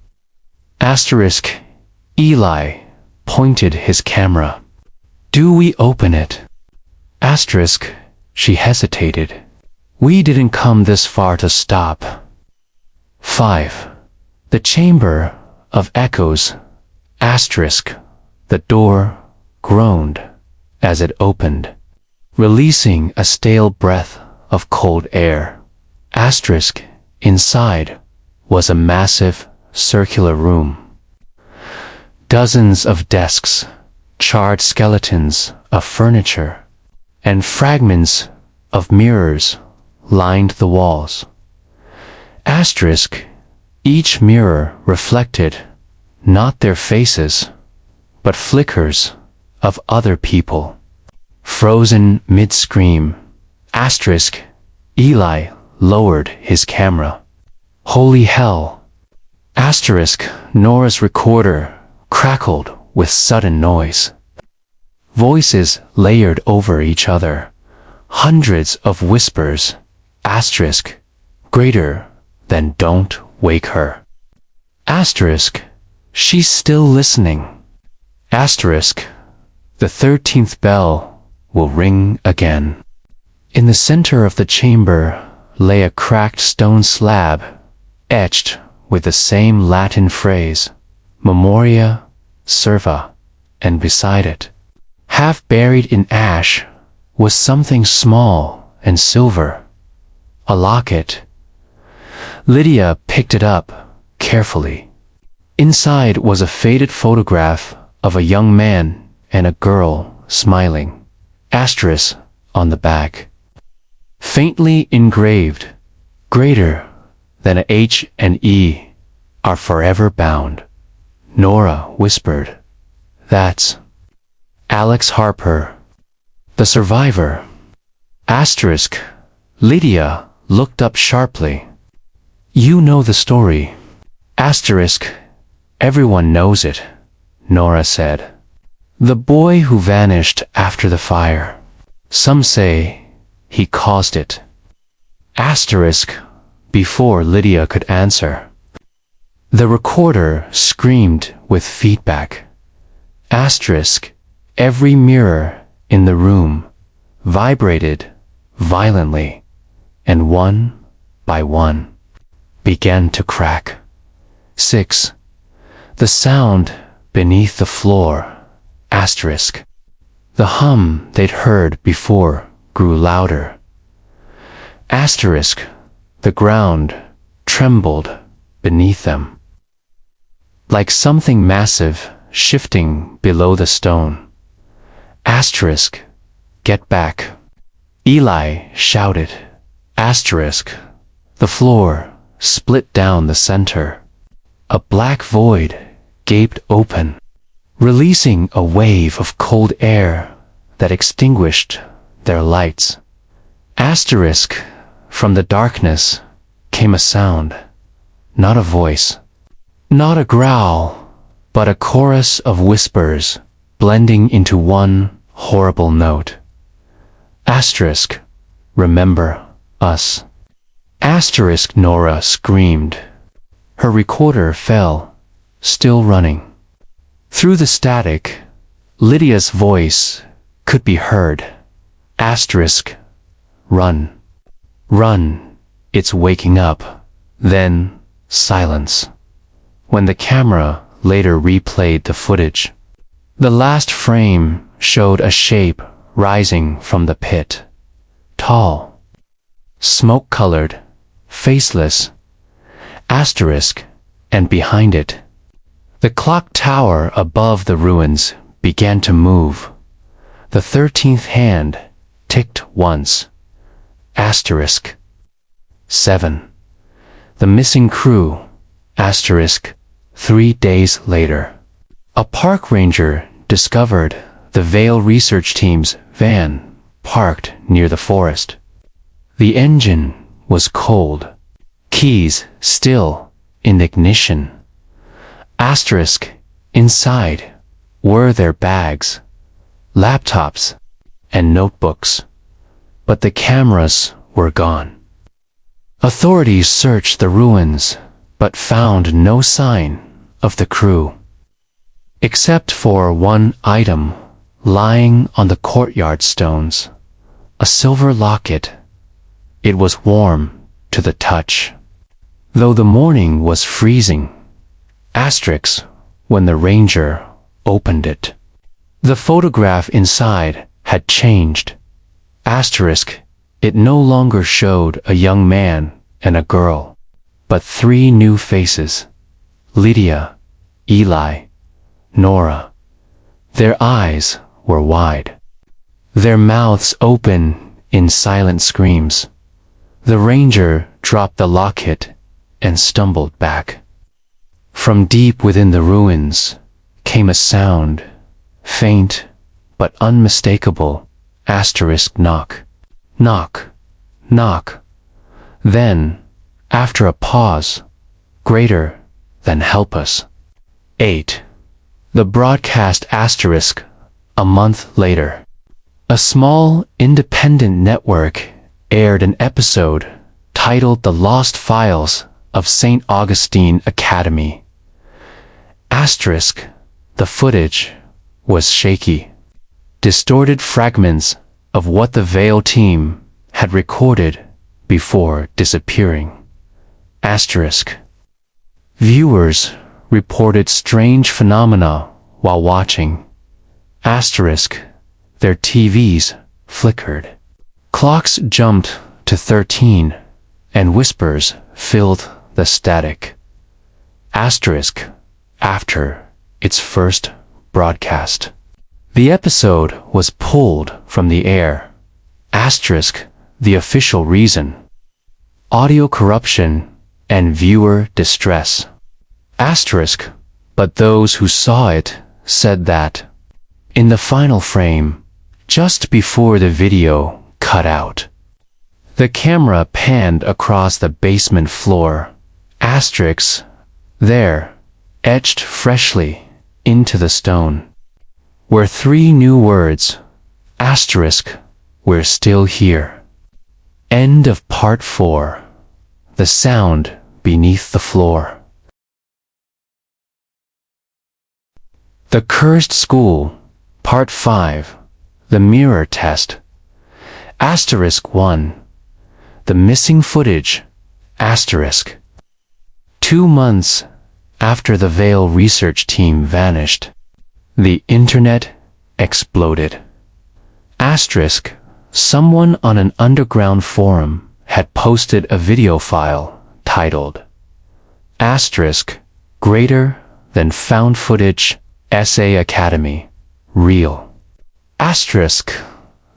Asterisk. Eli pointed his camera. Do we open it? Asterisk. She hesitated. We didn't come this far to stop. 5. The Chamber of Echoes. Asterisk. The door groaned as it opened, releasing a stale breath of cold air. Asterisk. Inside was a massive circular room. Dozens of desks, charred skeletons of furniture, and fragments of mirrors lined the walls. Asterisk. Each mirror reflected not their faces, but flickers of other people. Frozen mid-scream. Asterisk. Eli lowered his camera. Holy hell. Asterisk. Nora's recorder crackled with sudden noise. Voices layered over each other. Hundreds of whispers. Asterisk. Greater than don't wake her. Asterisk. She's still listening. Asterisk. The 13th bell will ring again. In the center of the chamber lay a cracked stone slab, etched with the same Latin phrase, Memoria Serva, and beside it, half buried in ash, was something small and silver. A locket. Lydia picked it up carefully. Inside was a faded photograph of a young man and a girl smiling. Asterisk on the back. Faintly engraved, greater than a H and E are forever bound. Nora whispered, That's Alex Harper, the survivor. Asterisk. Lydia looked up sharply. You know the story. Asterisk. Everyone knows it, Nora said. The boy who vanished after the fire. Some say he caused it. Asterisk. Before Lydia could answer, the recorder screamed with feedback. Asterisk. Every mirror in the room vibrated violently, and one by one began to crack. 6. The sound beneath the floor. Asterisk. The hum they'd heard before grew louder. Asterisk. The ground trembled beneath them, like something massive shifting below the stone. Asterisk. Get back. Eli shouted. Asterisk. The floor split down the center. A black void gaped open, releasing a wave of cold air that extinguished their lights. Asterisk. From the darkness came a sound, not a voice, not a growl, but a chorus of whispers blending into one horrible note. Asterisk, remember us. Asterisk, Nora screamed. Her recorder fell, still running. Through the static, Lydia's voice could be heard. Asterisk, run. Run, it's waking up. Then, silence. When the camera later replayed the footage, the last frame showed a shape rising from the pit. Tall, smoke-colored, faceless. Asterisk, and behind it, the clock tower above the ruins began to move. The 13th hand ticked once. Asterisk. 7. The missing crew. Asterisk. 3 days later. A park ranger discovered the Vale research team's van parked near the forest. The engine was cold. Keys still in ignition. Asterisk. Inside were their bags, laptops, and notebooks, but the cameras were gone. Authorities searched the ruins, but found no sign of the crew, except for one item lying on the courtyard stones, a silver locket. It was warm to the touch, though the morning was freezing. Asterisk, when the ranger opened it, the photograph inside had changed. Asterisk, it no longer showed a young man and a girl, but 3 new faces. Lydia, Eli, Nora. Their eyes were wide, their mouths open in silent screams. The ranger dropped the locket and stumbled back. From deep within the ruins came a sound, faint but unmistakable. Asterisk, knock, knock, knock. Then, after a pause, greater than help us. 8. The broadcast. Asterisk, a month later. A small independent network aired an episode titled The Lost Files of St. Augustine Academy. Asterisk, the footage was shaky. Distorted fragments of what the Vale team had recorded before disappearing. Asterisk. Viewers reported strange phenomena while watching. Asterisk, their TVs flickered. Clocks jumped to 13, and whispers filled the static. Asterisk, after its first broadcast, the episode was pulled from the air. Asterisk, the official reason: audio corruption and viewer distress. Asterisk, but those who saw it said that, in the final frame, just before the video cut out, the camera panned across the basement floor. Asterisks, there, etched freshly into the stone, were 3 new words. Asterisk, we're still here. End of Part 4. The Sound Beneath the Floor. The Cursed School, Part 5. The Mirror Test. Asterisk 1. The Missing Footage. Asterisk. 2 months after the Vale research team vanished, the internet exploded. Asterisk. Someone on an underground forum had posted a video file titled Asterisk, Greater Than Found Footage, SA Academy, Real. Asterisk.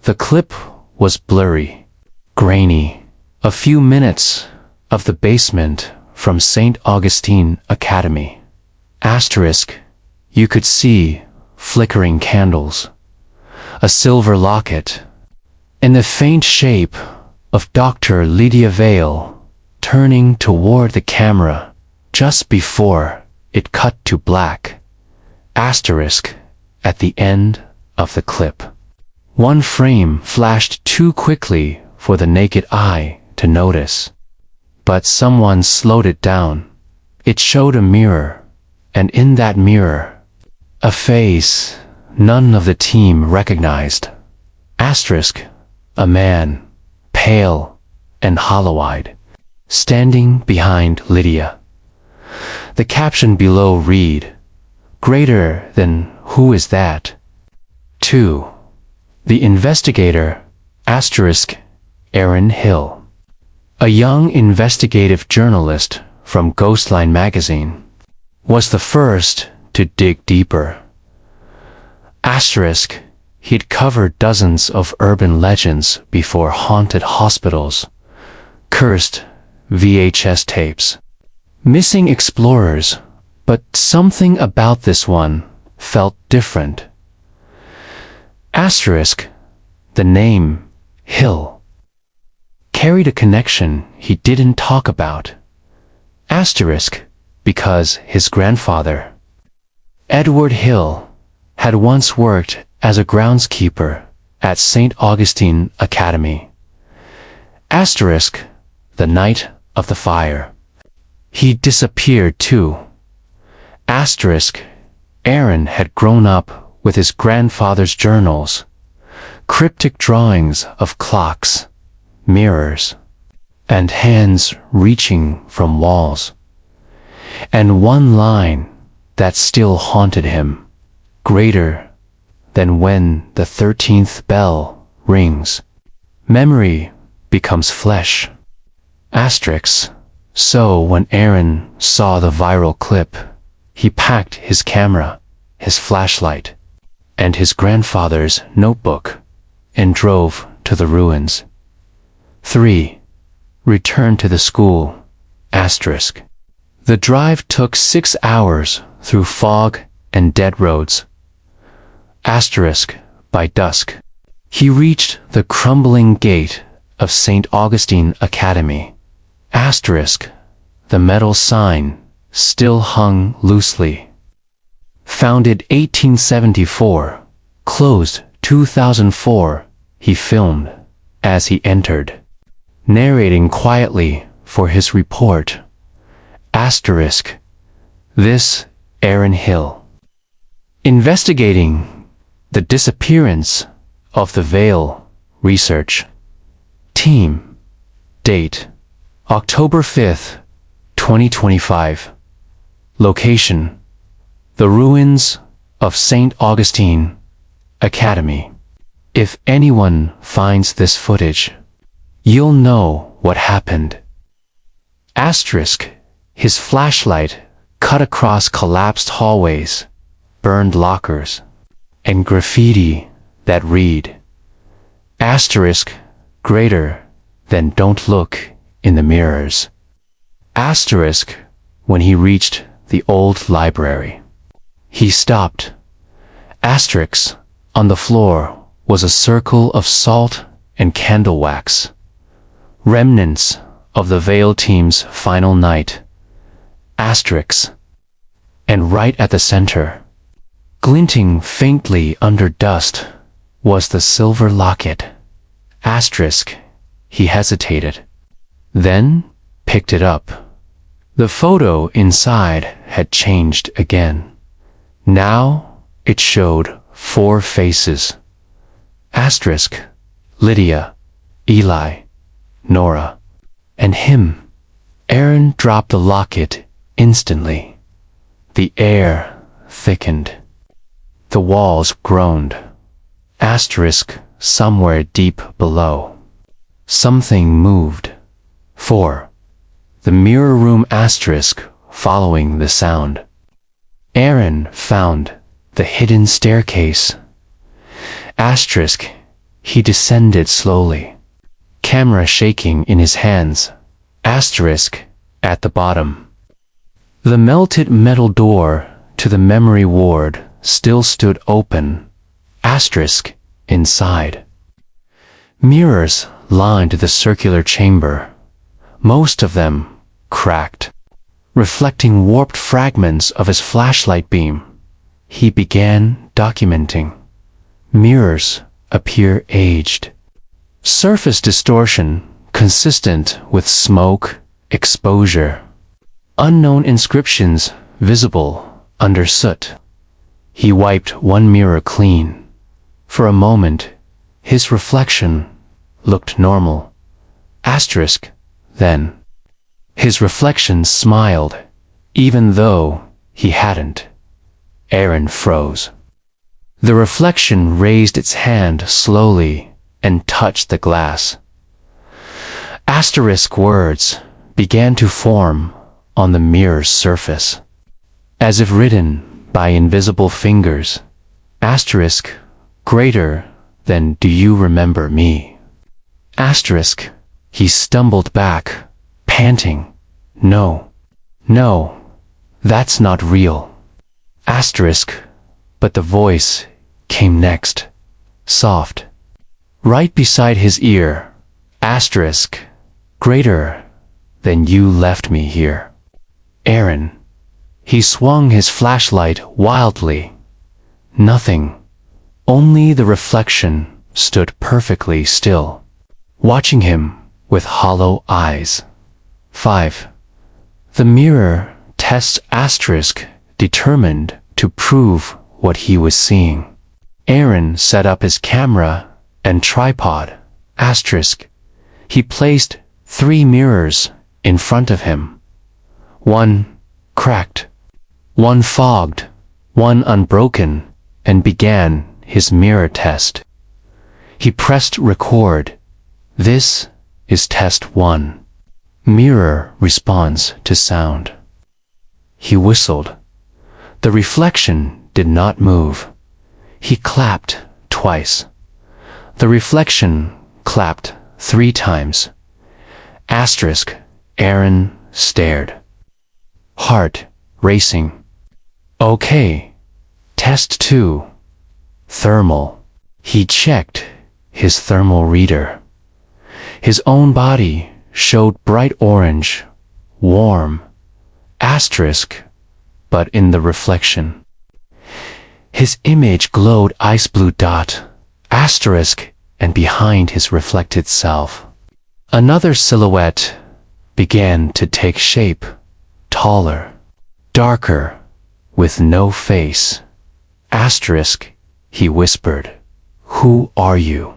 The clip was blurry, grainy. A few minutes of the basement from St. Augustine Academy. Asterisk. You could see flickering candles, a silver locket, and the faint shape of Dr. Lydia Vale turning toward the camera just before it cut to black. Asterisk. at the end of the clip. One frame flashed too quickly for the naked eye to notice. But someone slowed it down. It showed a mirror, and in that mirror, a face none of the team recognized. Asterisk, a man, pale and hollow-eyed, standing behind Lydia. The caption below read, "Greater than who is that?" 2. The investigator, asterisk, Aaron Hill. A young investigative journalist from Ghostline magazine, was the first to dig deeper. Asterisk, he'd covered dozens of urban legends before haunted hospitals, cursed VHS tapes, missing explorers, but something about this one felt different. Asterisk, the name Hill carried a connection he didn't talk about. Asterisk, because his grandfather, Edward Hill, had once worked as a groundskeeper at St. Augustine Academy. Asterisk, the night of the fire. He disappeared too. Asterisk, Aaron had grown up with his grandfather's journals, cryptic drawings of clocks, mirrors, and hands reaching from walls. And one line that still haunted him, greater than when the 13th bell rings. Memory becomes flesh. Asterisk, so when Aaron saw the viral clip, he packed his camera, his flashlight, and his grandfather's notebook, and drove to the ruins. 3. Return to the school, asterisk. The drive took 6 hours through fog and dead roads. Asterisk, by dusk, he reached the crumbling gate of St. Augustine Academy. Asterisk, the metal sign still hung loosely. Founded 1874, closed 2004, he filmed as he entered, narrating quietly for his report. Asterisk, this Aaron Hill. Investigating the disappearance of the Veil Research Team. Date, October 5th, 2025. Location, the ruins of St. Augustine Academy. If anyone finds this footage, you'll know what happened. Asterisk, his flashlight cut across collapsed hallways, burned lockers, and graffiti that read, asterisk, greater than don't look in the mirrors. Asterisk, when he reached the old library, he stopped. Asterisk, on the floor was a circle of salt and candle wax, remnants of the Veil team's final night. Asterisk, and right at the center, glinting faintly under dust, was the silver locket. Asterisk, he hesitated, then picked it up. The photo inside had changed again. Now it showed 4 faces. Asterisk, Lydia, Eli, Nora, and him. Aaron dropped the locket instantly. The air thickened. The walls groaned. Asterisk, somewhere deep below, something moved. 4. The mirror room, asterisk, following the sound. Aaron found the hidden staircase. Asterisk, he descended slowly, camera shaking in his hands. Asterisk, at the bottom. The melted metal door to the memory ward still stood open. Asterisk, inside. Mirrors lined the circular chamber, most of them cracked, reflecting warped fragments of his flashlight beam. He began documenting. Mirrors appear aged. Surface distortion consistent with smoke, exposure. Unknown inscriptions visible under soot. He wiped one mirror clean. For a moment, his reflection looked normal. Asterisk, then. His reflection smiled, even though he hadn't. Aaron froze. The reflection raised its hand slowly and touched the glass. Asterisk words began to form on the mirror's surface, as if written by invisible fingers. Asterisk, greater than do you remember me. Asterisk, he stumbled back, panting. No, that's not real. Asterisk, but the voice came next, soft, right beside his ear. Asterisk, greater than you left me here. Aaron. He swung his flashlight wildly. Nothing, only the reflection stood perfectly still, watching him with hollow eyes. 5. The mirror tests asterisk, determined to prove what he was seeing. Aaron set up his camera and tripod. Asterisk. He placed 3 mirrors in front of him. One cracked, one fogged, one unbroken, and began his mirror test. He pressed record. This is test 1. Mirror responds to sound. He whistled. The reflection did not move. He clapped twice. The reflection clapped 3 times. Asterisk. Aaron stared. Heart racing. Okay. Test 2. Thermal. He checked his thermal reader. His own body showed bright orange, warm. Asterisk, but in the reflection. His image glowed ice blue dot. Asterisk, and behind his reflected self. Another silhouette began to take shape, taller, darker, with no face. Asterisk, he whispered. Who are you?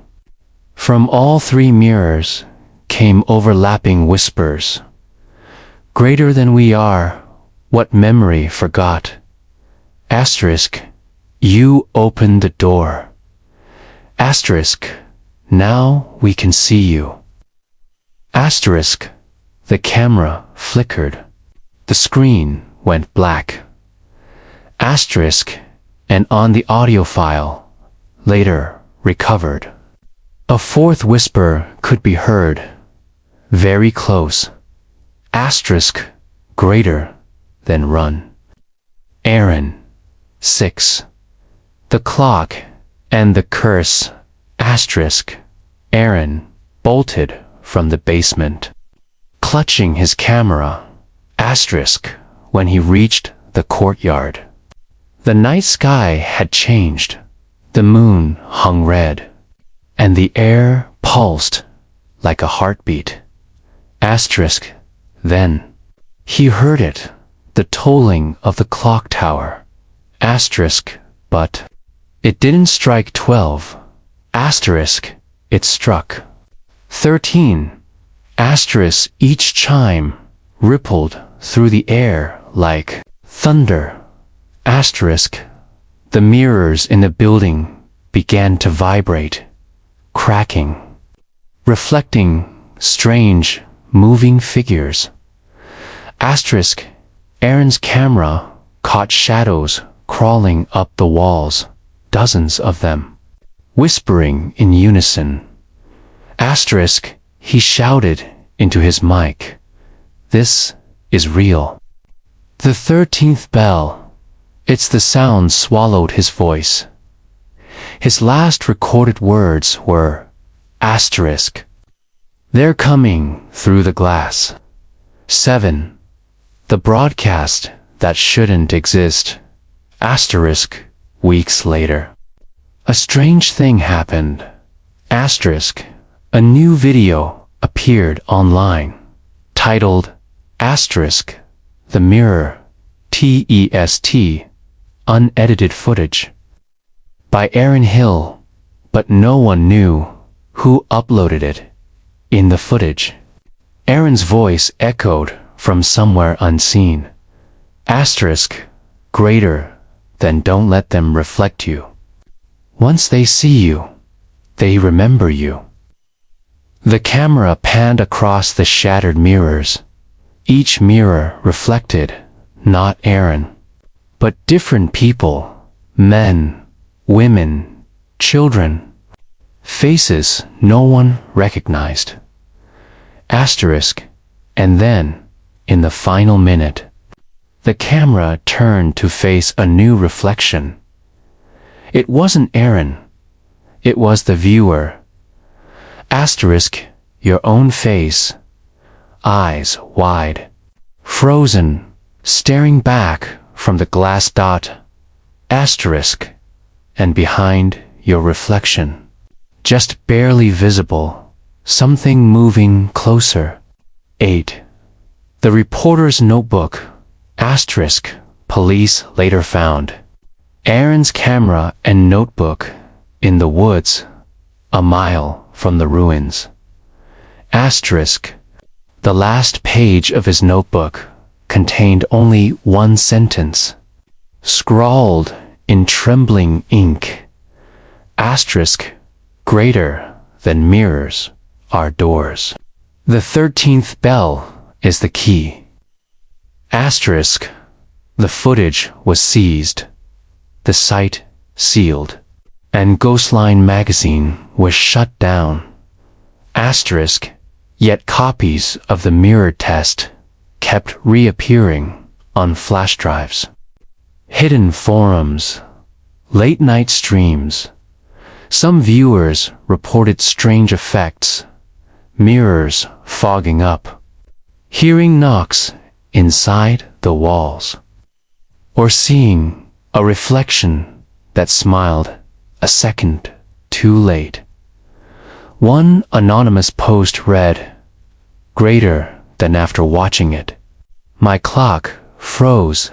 From all 3 mirrors came overlapping whispers. Greater than we are, what memory forgot. Asterisk, you opened the door. Asterisk, now we can see you. Asterisk, the camera flickered. The screen went black. Asterisk, and on the audio file, later recovered. A 4th whisper could be heard, very close. Asterisk, greater than run. Aaron. 6. The clock and the curse. Asterisk. Aaron bolted from the basement, clutching his camera. Asterisk, when he reached the courtyard. The night sky had changed. The moon hung red, and the air pulsed like a heartbeat. Asterisk, then. He heard it, the tolling of the clock tower. Asterisk, but it didn't strike 12. Asterisk, it struck 13. Asterisk, each chime rippled through the air like thunder. Asterisk, the mirrors in the building began to vibrate, cracking, reflecting strange, moving figures. Asterisk, Aaron's camera caught shadows crawling up the walls, dozens of them, whispering in unison. Asterisk, he shouted into his mic. This is real. The 13th bell. It's the sound swallowed his voice. His last recorded words were, asterisk. They're coming through the glass. 7. The broadcast that shouldn't exist. Asterisk, weeks later. A strange thing happened. Asterisk, a new video appeared online, titled Asterisk, The Mirror, TEST, Unedited Footage, by Aaron Hill, but no one knew who uploaded it. In the footage, Aaron's voice echoed from somewhere unseen. Asterisk, greater than don't let them reflect you. Once they see you, they remember you. The camera panned across the shattered mirrors. Each mirror reflected not Aaron, but different people, men, women, children, faces no one recognized. Asterisk, and then, in the final minute, the camera turned to face a new reflection. It wasn't Aaron. It was the viewer. Asterisk, your own face, eyes wide, frozen, staring back from the glass dot. Asterisk, and behind your reflection, just barely visible, something moving closer. 8. The reporter's notebook. Asterisk, police later found Aaron's camera and notebook in the woods, a mile from the ruins. Asterisk, the last page of his notebook contained only one sentence, scrawled in trembling ink. Asterisk, greater than mirrors are doors. The 13th bell is the key. Asterisk, the footage was seized, the site sealed, and Ghostline magazine was shut down. Asterisk, yet copies of the mirror test kept reappearing on flash drives. Hidden forums, late-night streams. Some viewers reported strange effects, mirrors fogging up, hearing knocks inside the walls, or seeing a reflection that smiled a second too late. One anonymous post read, "Greater than after watching it. My clock froze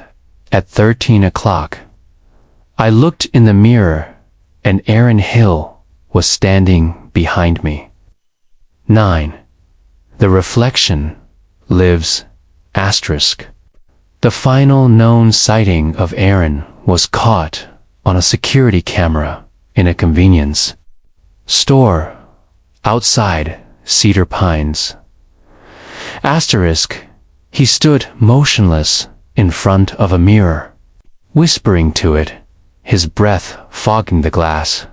at 13 o'clock. I looked in the mirror and Aaron Hill was standing behind me." 9. The reflection lives. Asterisk. The final known sighting of Aaron was caught on a security camera in a convenience store outside Cedar Pines. Asterisk, he stood motionless in front of a mirror, whispering to it, his breath fogging the glass.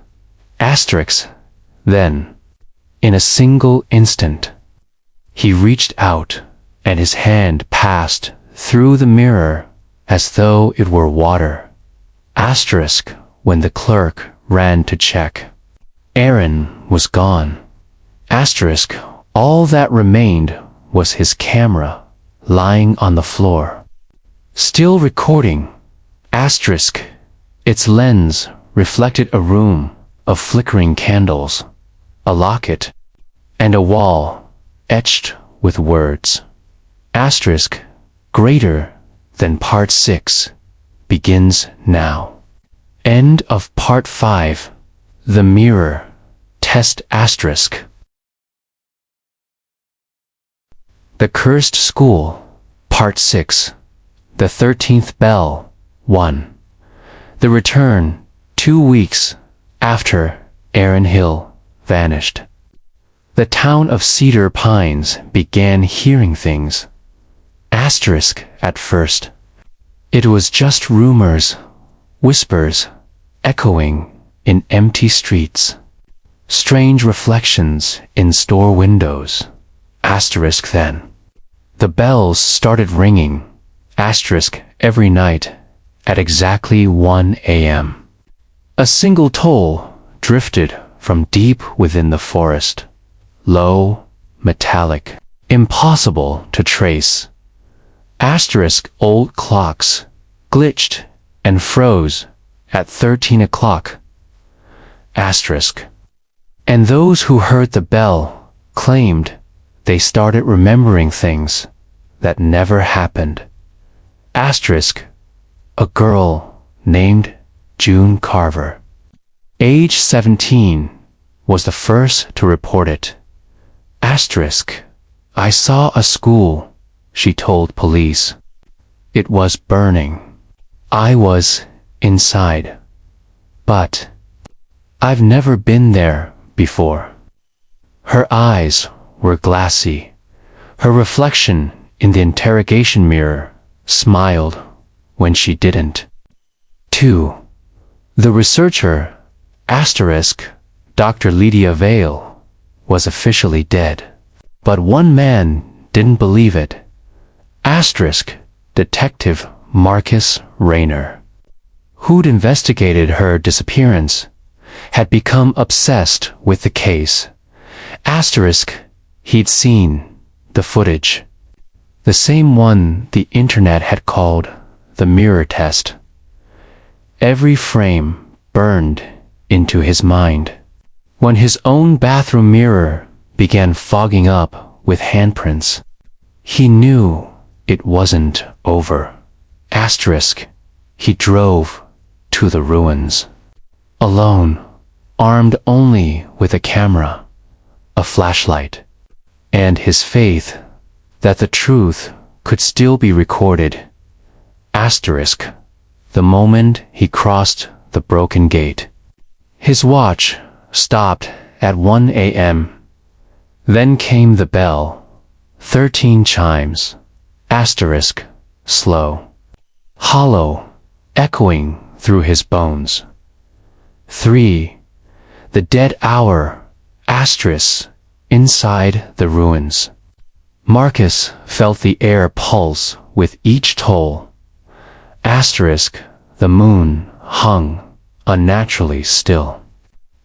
Asterisk, then, in a single instant, he reached out and his hand passed through the mirror as though it were water. Asterisk, when the clerk ran to check, Aaron was gone. Asterisk, all that remained was his camera lying on the floor, still recording. Asterisk, its lens reflected a room of flickering candles, a locket, and a wall etched with words. Asterisk, greater than part 6 begins now. End of part 5. The Mirror Test. Asterisk. The Cursed School, Part 6. The 13th Bell, 1. The Return, 2 weeks after Aaron Hill vanished. The town of Cedar Pines began hearing things. Asterisk at first. It was just rumors, whispers, echoing in empty streets. Strange reflections in store windows. Asterisk then. The bells started ringing. Asterisk every night at exactly 1 a.m. A single toll drifted from deep within the forest. Low, metallic, impossible to trace. Asterisk old clocks glitched and froze at 13 o'clock. Asterisk. And those who heard the bell claimed they started remembering things that never happened. Asterisk. A girl named June Carver, age 17, was the first to report it. Asterisk. I saw a school, she told police. It was burning. I was inside. But I've never been there before. Her eyes were glassy. Her reflection in the interrogation mirror smiled when she didn't. 2. The researcher, asterisk, Dr. Lydia Vale, was officially dead. But one man didn't believe it. Asterisk, Detective Marcus Rayner, who'd investigated her disappearance, had become obsessed with the case. Asterisk, he'd seen the footage. The same one the internet had called the mirror test. Every frame burned into his mind. When his own bathroom mirror began fogging up with handprints, he knew it wasn't over. Asterisk, he drove to the ruins. Alone, armed only with a camera, a flashlight, and his faith that the truth could still be recorded. Asterisk, the moment he crossed the broken gate. His watch stopped at 1 a.m. Then came the bell. 13 chimes. Asterisk, slow, hollow, echoing through his bones. 3. The dead hour. Asterisk, inside the ruins. Marcus felt the air pulse with each toll. Asterisk, the moon hung unnaturally still,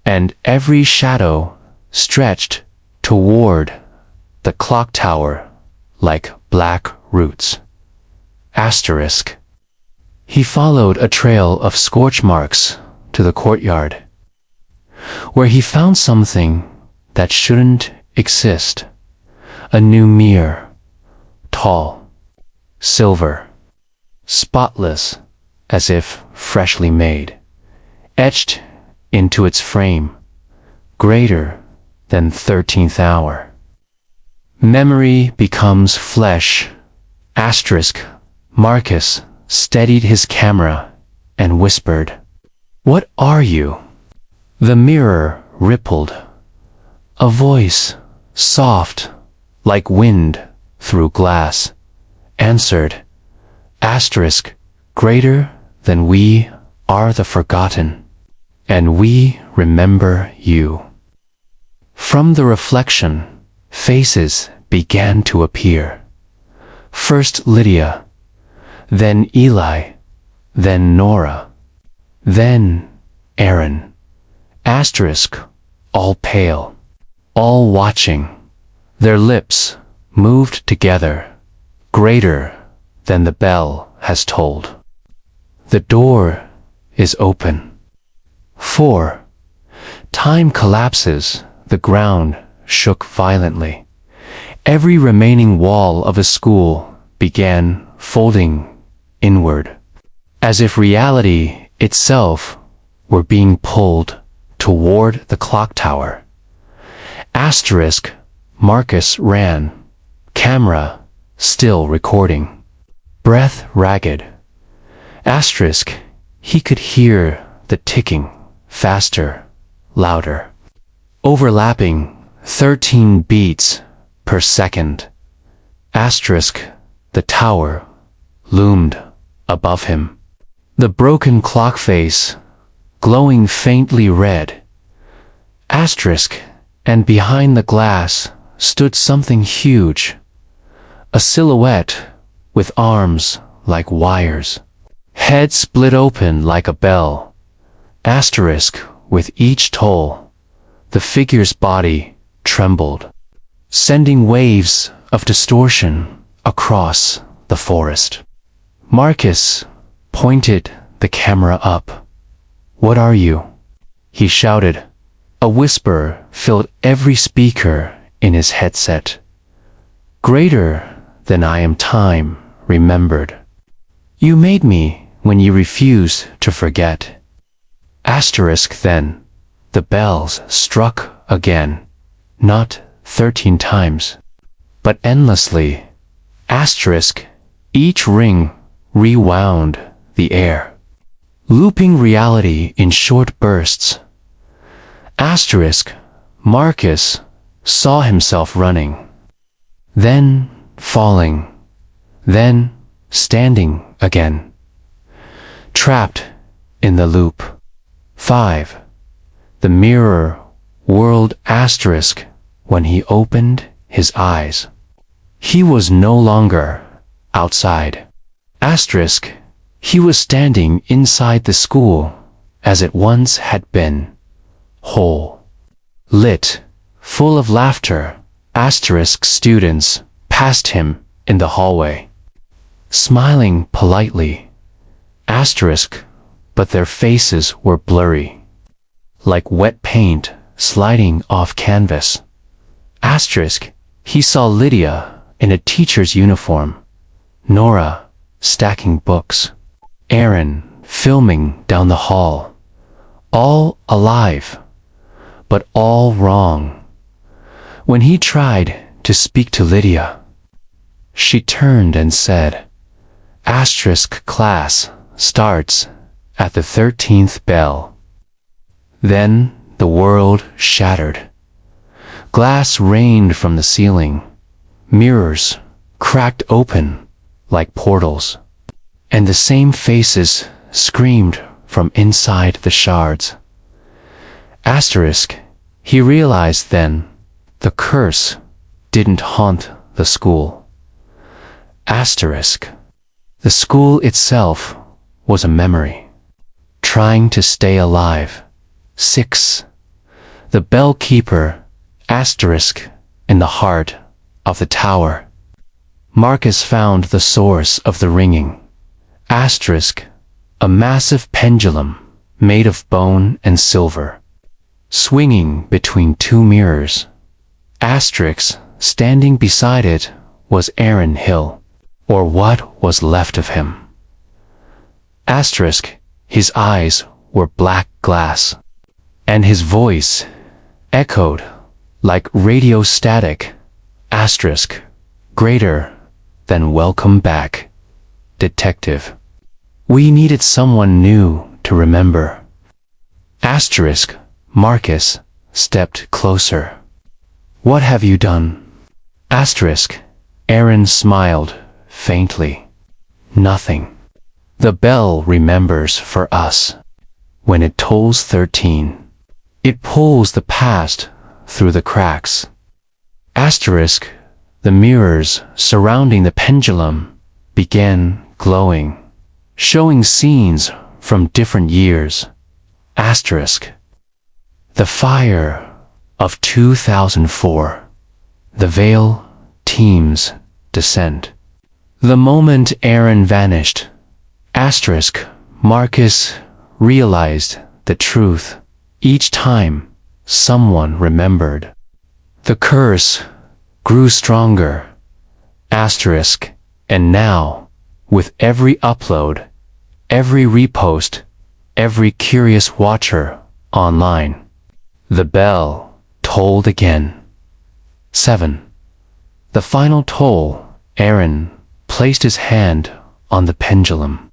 and every shadow stretched toward the clock tower like black roots. Asterisk. He followed a trail of scorch marks to the courtyard, where he found something that shouldn't exist. A new mirror, tall, silver, spotless, as if freshly made, etched into its frame, greater than 13th hour. Memory becomes flesh. Asterisk, Marcus steadied his camera and whispered, "What are you?" The mirror rippled. A voice, soft, like wind through glass, answered, asterisk, greater than we are the forgotten, and we remember you. From the reflection, faces began to appear. First Lydia, then Eli, then Nora, then Aaron, asterisk, all pale, all watching. Their lips moved together, greater than the bell has tolled. The door is open. 4. Time collapses. The ground shook violently. Every remaining wall of a school began folding inward, as if reality itself were being pulled toward the clock tower. Asterisk, Marcus ran, camera still recording, breath ragged. Asterisk, he could hear the ticking, faster, louder, overlapping 13 beats per second. Asterisk, the tower loomed above him. The broken clock face, glowing faintly red. Asterisk, and behind the glass stood something huge, a silhouette with arms like wires, head split open like a bell. Asterisk, with each toll, the figure's body trembled, sending waves of distortion across the forest. Marcus pointed the camera up. What are you? He shouted. A whisper filled every speaker in his headset. Greater than I am time remembered. You made me when you refused to forget. Asterisk then, the bells struck again, not 13 times, but endlessly. Asterisk, each ring rewound the air, looping reality in short bursts. Asterisk, Marcus saw himself running, then falling, then standing again, trapped in the loop. 5. The mirror whirled asterisk when he opened his eyes. He was no longer outside. Asterisk, he was standing inside the school as it once had been, whole, lit, full of laughter. Asterisk students passed him in the hallway, smiling politely. Asterisk, but their faces were blurry, like wet paint sliding off canvas. Asterisk, he saw Lydia in a teacher's uniform, Nora stacking books, Aaron filming down the hall, all alive, but all wrong. When he tried to speak to Lydia, she turned and said, Asterisk class starts at the 13th bell. Then the world shattered. Glass rained from the ceiling. Mirrors cracked open like portals, and the same faces screamed from inside the shards. Asterisk, he realized then, the curse didn't haunt the school. Asterisk, the school itself was a memory, trying to stay alive. 6. The bell keeper, asterisk, in the heart of the tower. Marcus found the source of the ringing. Asterisk, a massive pendulum made of bone and silver, swinging between two mirrors. Asterisk, standing beside it was Aaron Hill, or what was left of him. Asterisk, his eyes were black glass, and his voice echoed like radio static. Asterisk, greater than welcome back, detective. We needed someone new to remember. Asterisk, Marcus stepped closer. What have you done? Asterisk, Aaron smiled faintly. Nothing. The bell remembers for us. When it tolls 13, it pulls the past through the cracks. Asterisk, the mirrors surrounding the pendulum began glowing, showing scenes from different years. Asterisk, the fire of 2004. The Veil team's descent. The moment Aaron vanished, asterisk, Marcus realized the truth. Each time someone remembered, the curse grew stronger. Asterisk, and now, with every upload, every repost, every curious watcher online, the bell tolled again. 7. The final toll. Aaron placed his hand on the pendulum.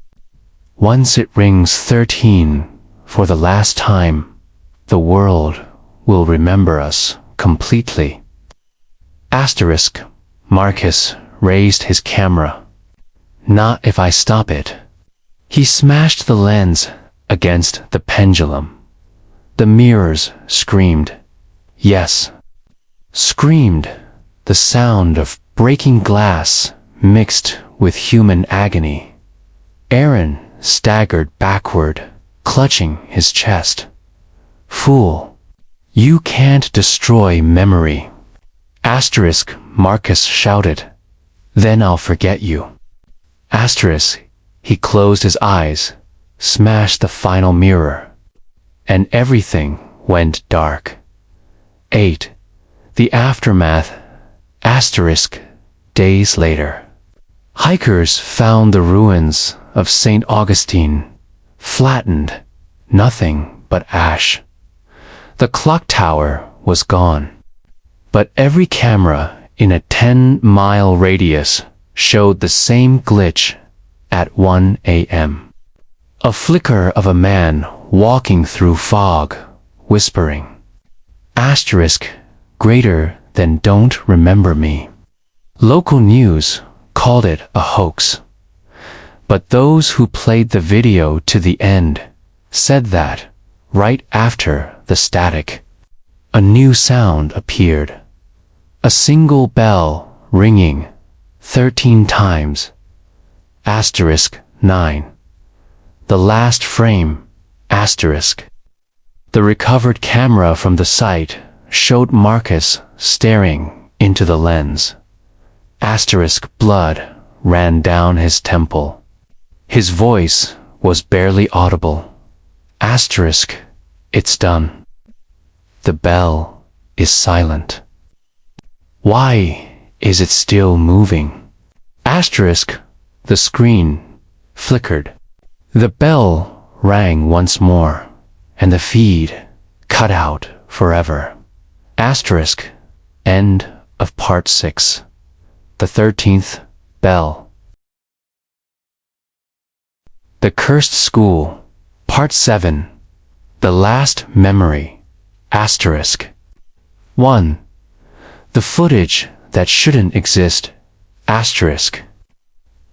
Once it rings 13 for the last time, the world will remember us completely. Asterisk, Marcus raised his camera. Not if I stop it. He smashed the lens against the pendulum. The mirrors screamed. Yes. Screamed, the sound of breaking glass mixed with human agony. Aaron staggered backward, clutching his chest. Fool, you can't destroy memory. Asterisk, Marcus shouted. Then I'll forget you. Asterisk, he closed his eyes, smashed the final mirror. and everything went dark. 8. The aftermath, asterisk, days later. Hikers found the ruins of St. Augustine, flattened, nothing but ash. The clock tower was gone, but every camera in a 10-mile radius showed the same glitch at 1 a.m. A flicker of a man walking through fog, whispering, asterisk, greater than don't remember me. Local news called it a hoax, but those who played the video to the end said that, right after the static, a new sound appeared. A single bell ringing 13 times, asterisk 9. The last frame, asterisk. The recovered camera from the site showed Marcus staring into the lens. Asterisk blood ran down his temple. His voice was barely audible. Asterisk, it's done. The bell is silent. Why is it still moving? Asterisk, the screen flickered. The bell rang once more, and the feed cut out forever. Asterisk, end of part 6. The 13th bell. The Cursed School, part 7. The last memory, asterisk. 1. The footage that shouldn't exist, asterisk.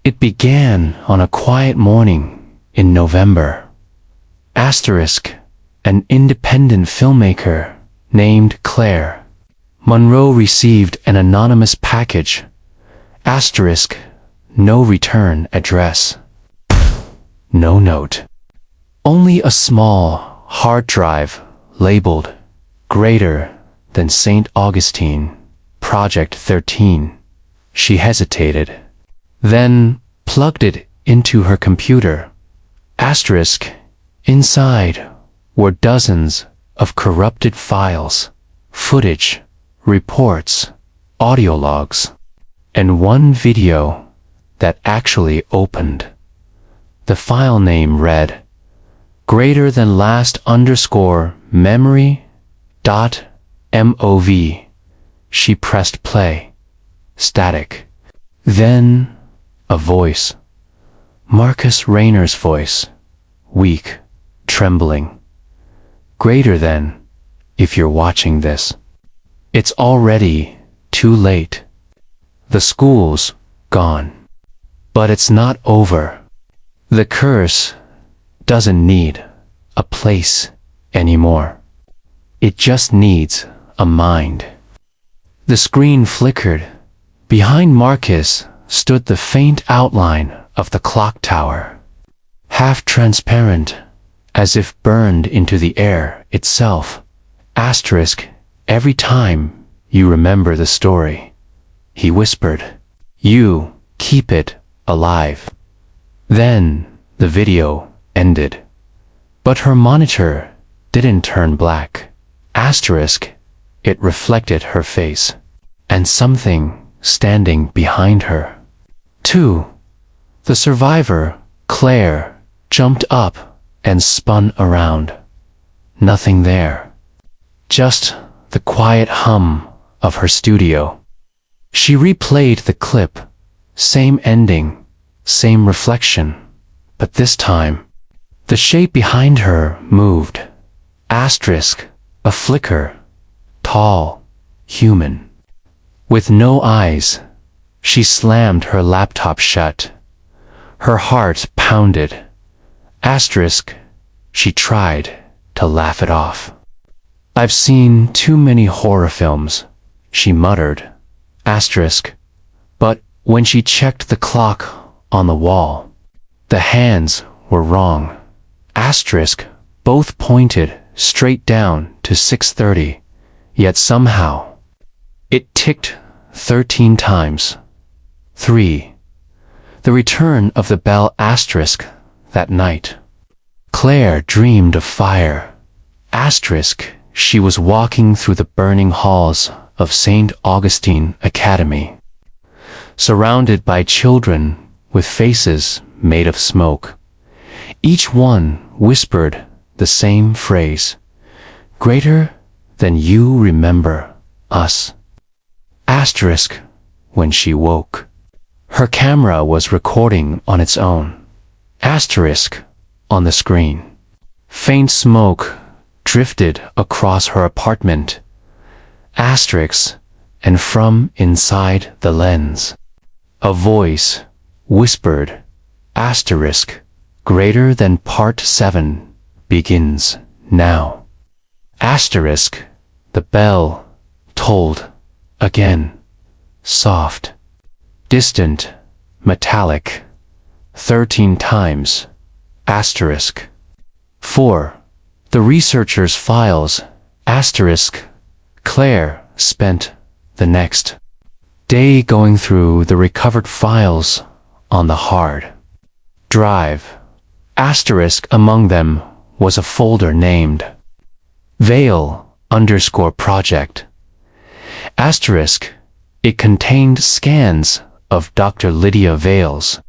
It began on a quiet morning in November. Asterisk, an independent filmmaker named Claire. Monroe received an anonymous package. Asterisk, no return address. No note. Only a small hard drive labeled greater than St. Augustine, Project 13. She hesitated, then plugged it into her computer. Asterisk, inside were dozens of corrupted files, footage, reports, audio logs, and one video that actually opened. The file name read, greater than last underscore memory dot mov. She pressed play. Static. Then a voice. Marcus Rayner's voice. Weak, trembling. Greater than, if you're watching this. It's already too late. The school's gone. But it's not over. The curse doesn't need a place anymore. It just needs a mind. The screen flickered. Behind Marcus stood the faint outline of the clock tower, half transparent, as if burned into the air itself. Asterisk, every time you remember the story, he whispered, you keep it alive. Then the video ended. But her monitor didn't turn black. Asterisk, it reflected her face, and something standing behind her. 2. The survivor, Claire, jumped up and spun around. Nothing there. Just the quiet hum of her studio. She replayed the clip. Same ending, same reflection. But this time, the shape behind her moved. Asterisk, a flicker. Tall, human. With no eyes, she slammed her laptop shut. Her heart pounded. Asterisk, she tried to laugh it off. I've seen too many horror films, she muttered. Asterisk, but when she checked the clock on the wall, the hands were wrong. Asterisk, both pointed straight down to 6:30, yet somehow it ticked 13 times. 3. The return of the bell. Asterisk, that night. Claire dreamed of fire, Asterisk, she was walking through the burning halls of St. Augustine Academy, surrounded by children with faces made of smoke. Each one whispered the same phrase, "Greater than you remember us." Asterisk, when she woke, her camera was recording on its own. Asterisk, on the screen. Faint smoke drifted across her apartment. Asterisk, and from inside the lens, a voice whispered, asterisk, greater than part 7 begins now. Asterisk, the bell tolled again, soft, distant, metallic, 13 times. Asterisk. 4. The researcher's files. Asterisk. Claire spent the next day going through the recovered files on the hard drive. Asterisk, among them was a folder named Veil_project. Asterisk, it contained scans of Dr. Lydia Vale's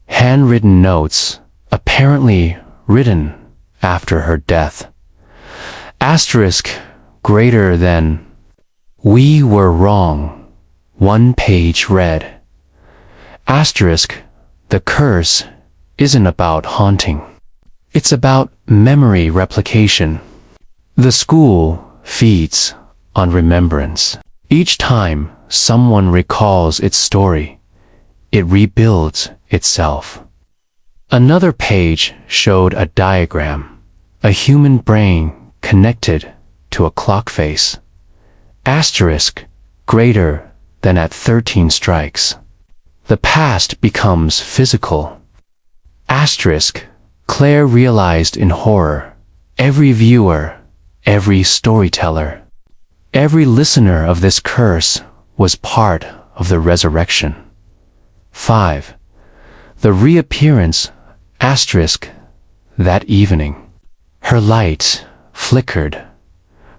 handwritten notes, apparently written after her death. Asterisk, greater than. We were wrong. One page read. Asterisk, the curse isn't about haunting. It's about memory replication. The school feeds on remembrance. Each time someone recalls its story, it rebuilds itself. Another page showed a diagram, a human brain connected to a clock face. Asterisk, greater than at 13 strikes. The past becomes physical. Asterisk, Claire realized in horror, every viewer, every storyteller, every listener of this curse was part of the resurrection. 5. The reappearance. Asterisk, that evening. Her light flickered.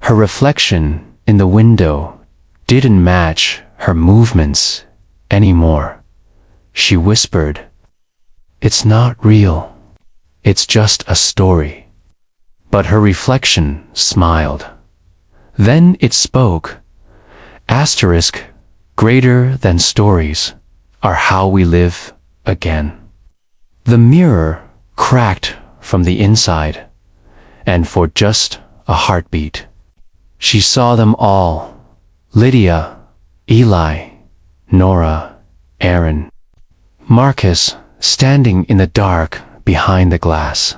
Her reflection in the window didn't match her movements anymore. She whispered, "It's not real. It's just a story." But her reflection smiled. Then it spoke. Asterisk, greater than stories are how we live again. The mirror cracked from the inside, and for just a heartbeat, she saw them all: Lydia, Eli, Nora, Aaron, Marcus, standing in the dark behind the glass.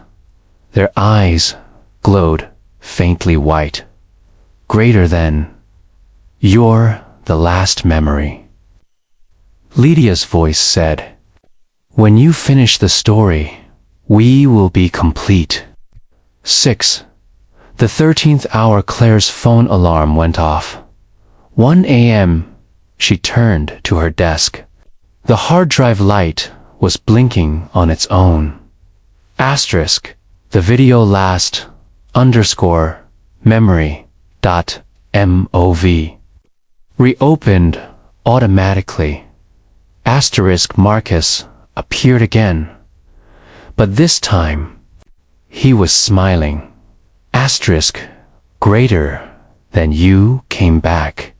Their eyes glowed faintly white. Greater than. You're the last memory. Lydia's voice said, "When you finish the story, we will be complete." 6. The 13th hour. Claire's phone alarm went off. 1 a.m. She turned to her desk. The hard drive light was blinking on its own. Asterisk, the video last _memory.mov reopened automatically. Asterisk, Marcus appeared again, but this time he was smiling. Asterisk, greater than you came back,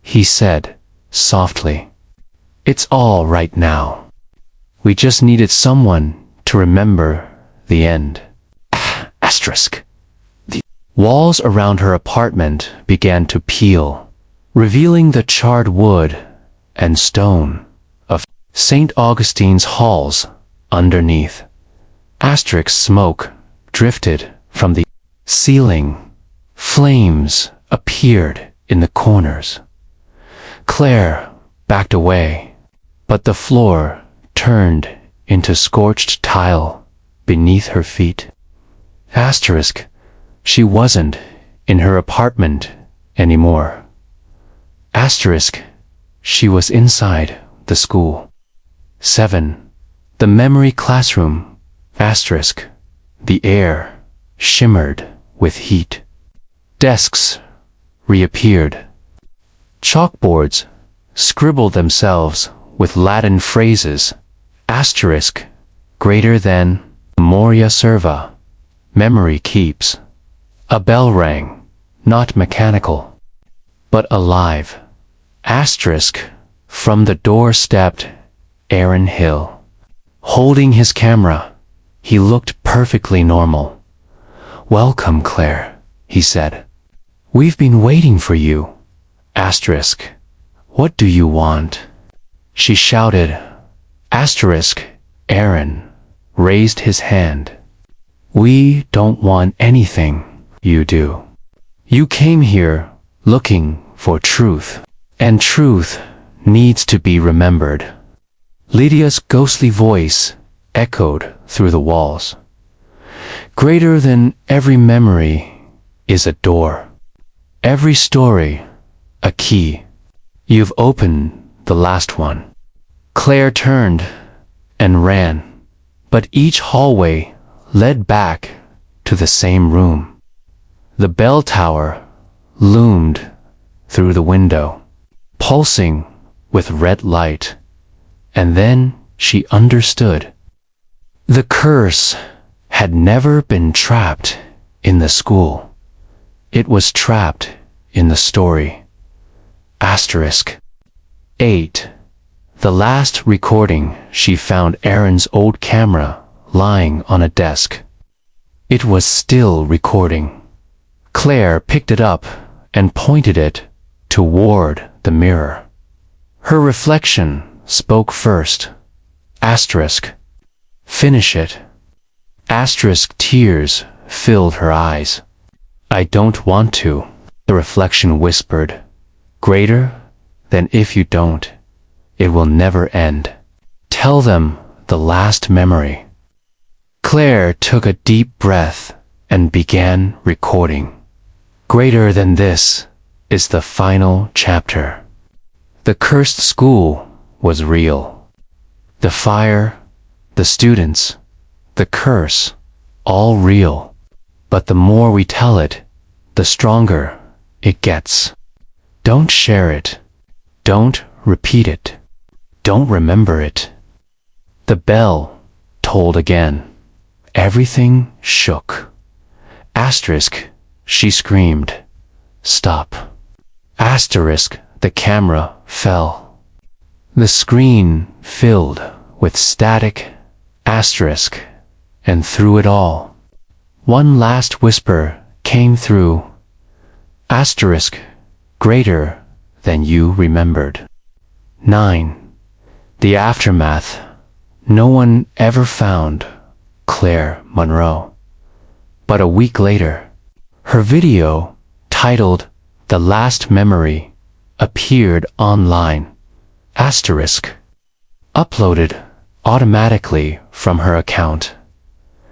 he said softly. It's all right now. We just needed someone to remember the end. Asterisk. The walls around her apartment began to peel, revealing the charred wood and stone of St. Augustine's halls underneath. Asterisk, smoke drifted from the ceiling. Flames appeared in the corners. Claire backed away, but the floor turned into scorched tile beneath her feet. Asterisk, she wasn't in her apartment anymore. Asterisk, she was inside the school. 7. The memory classroom. Asterisk, the air shimmered with heat. Desks reappeared. Chalkboards scribbled themselves with Latin phrases. Asterisk, greater than, memoria serva, memory keeps. A bell rang, not mechanical, but alive. Asterisk, from the door stepped Aaron Hill. Holding his camera, he looked perfectly normal. "Welcome, Claire," he said. "We've been waiting for you." Asterisk, "What do you want?" She shouted. Asterisk, Aaron raised his hand. "We don't want anything you do. You came here looking for truth, and truth needs to be remembered." Lydia's ghostly voice echoed through the walls. "Greater than every memory is a door. Every story, a key. You've opened the last one." Claire turned and ran, but each hallway led back to the same room. The bell tower loomed through the window, pulsing with red light, and then she understood. The curse had never been trapped in the school. It was trapped in the story. Asterisk. 8. The last recording, she found Aaron's old camera lying on a desk. It was still recording. Claire picked it up and pointed it toward the mirror. Her reflection spoke first. Asterisk. "Finish it." Asterisk, tears filled her eyes. "I don't want to," the reflection whispered. "Greater than if you don't, it will never end. Tell them the last memory." Claire took a deep breath and began recording. Greater than this is the final chapter. The cursed school was real. The fire, the students, the curse, all real. But the more we tell it, the stronger it gets. Don't share it. Don't repeat it. Don't remember it. The bell tolled again. Everything shook. Asterisk, she screamed. "Stop." Asterisk, the camera fell. The screen filled with static. Asterisk, and through it all, one last whisper came through. Asterisk, greater than you remembered. 9. The aftermath. No one ever found Claire Monroe. But a week later, her video, titled "The Last Memory," appeared online. Asterisk. Uploaded automatically from her account.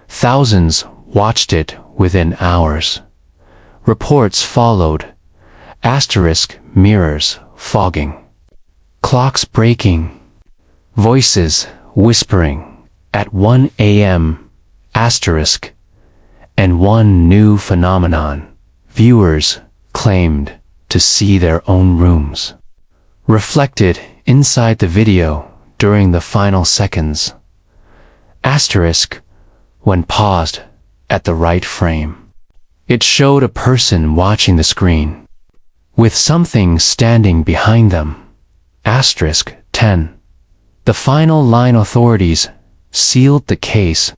Thousands watched it within hours. Reports followed. Asterisk, mirrors fogging. Clocks breaking. Voices whispering at 1 a.m. Asterisk. And one new phenomenon. Viewers claimed to see their own rooms reflected inside the video during the final seconds. Asterisk, when paused at the right frame. It showed a person watching the screen, with something standing behind them. Asterisk, 10. The final line. Authorities sealed the case.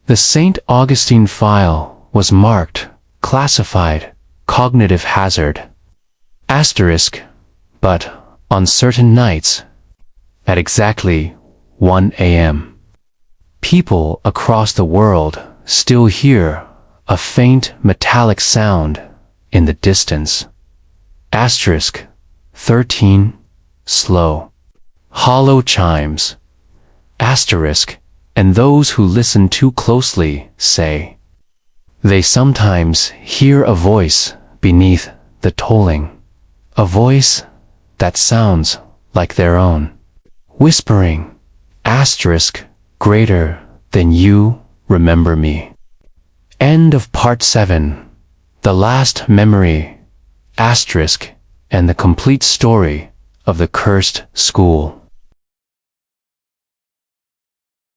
The St. Augustine file was marked, classified, cognitive hazard. Asterisk, but on certain nights, at exactly 1 a.m., people across the world still hear a faint metallic sound in the distance. Asterisk, 13, slow, hollow chimes. Asterisk, and those who listen too closely say they sometimes hear a voice beneath the tolling, a voice that sounds like their own, whispering, asterisk, greater than you remember me. End of part 7. The last memory, asterisk, and the complete story of the cursed school.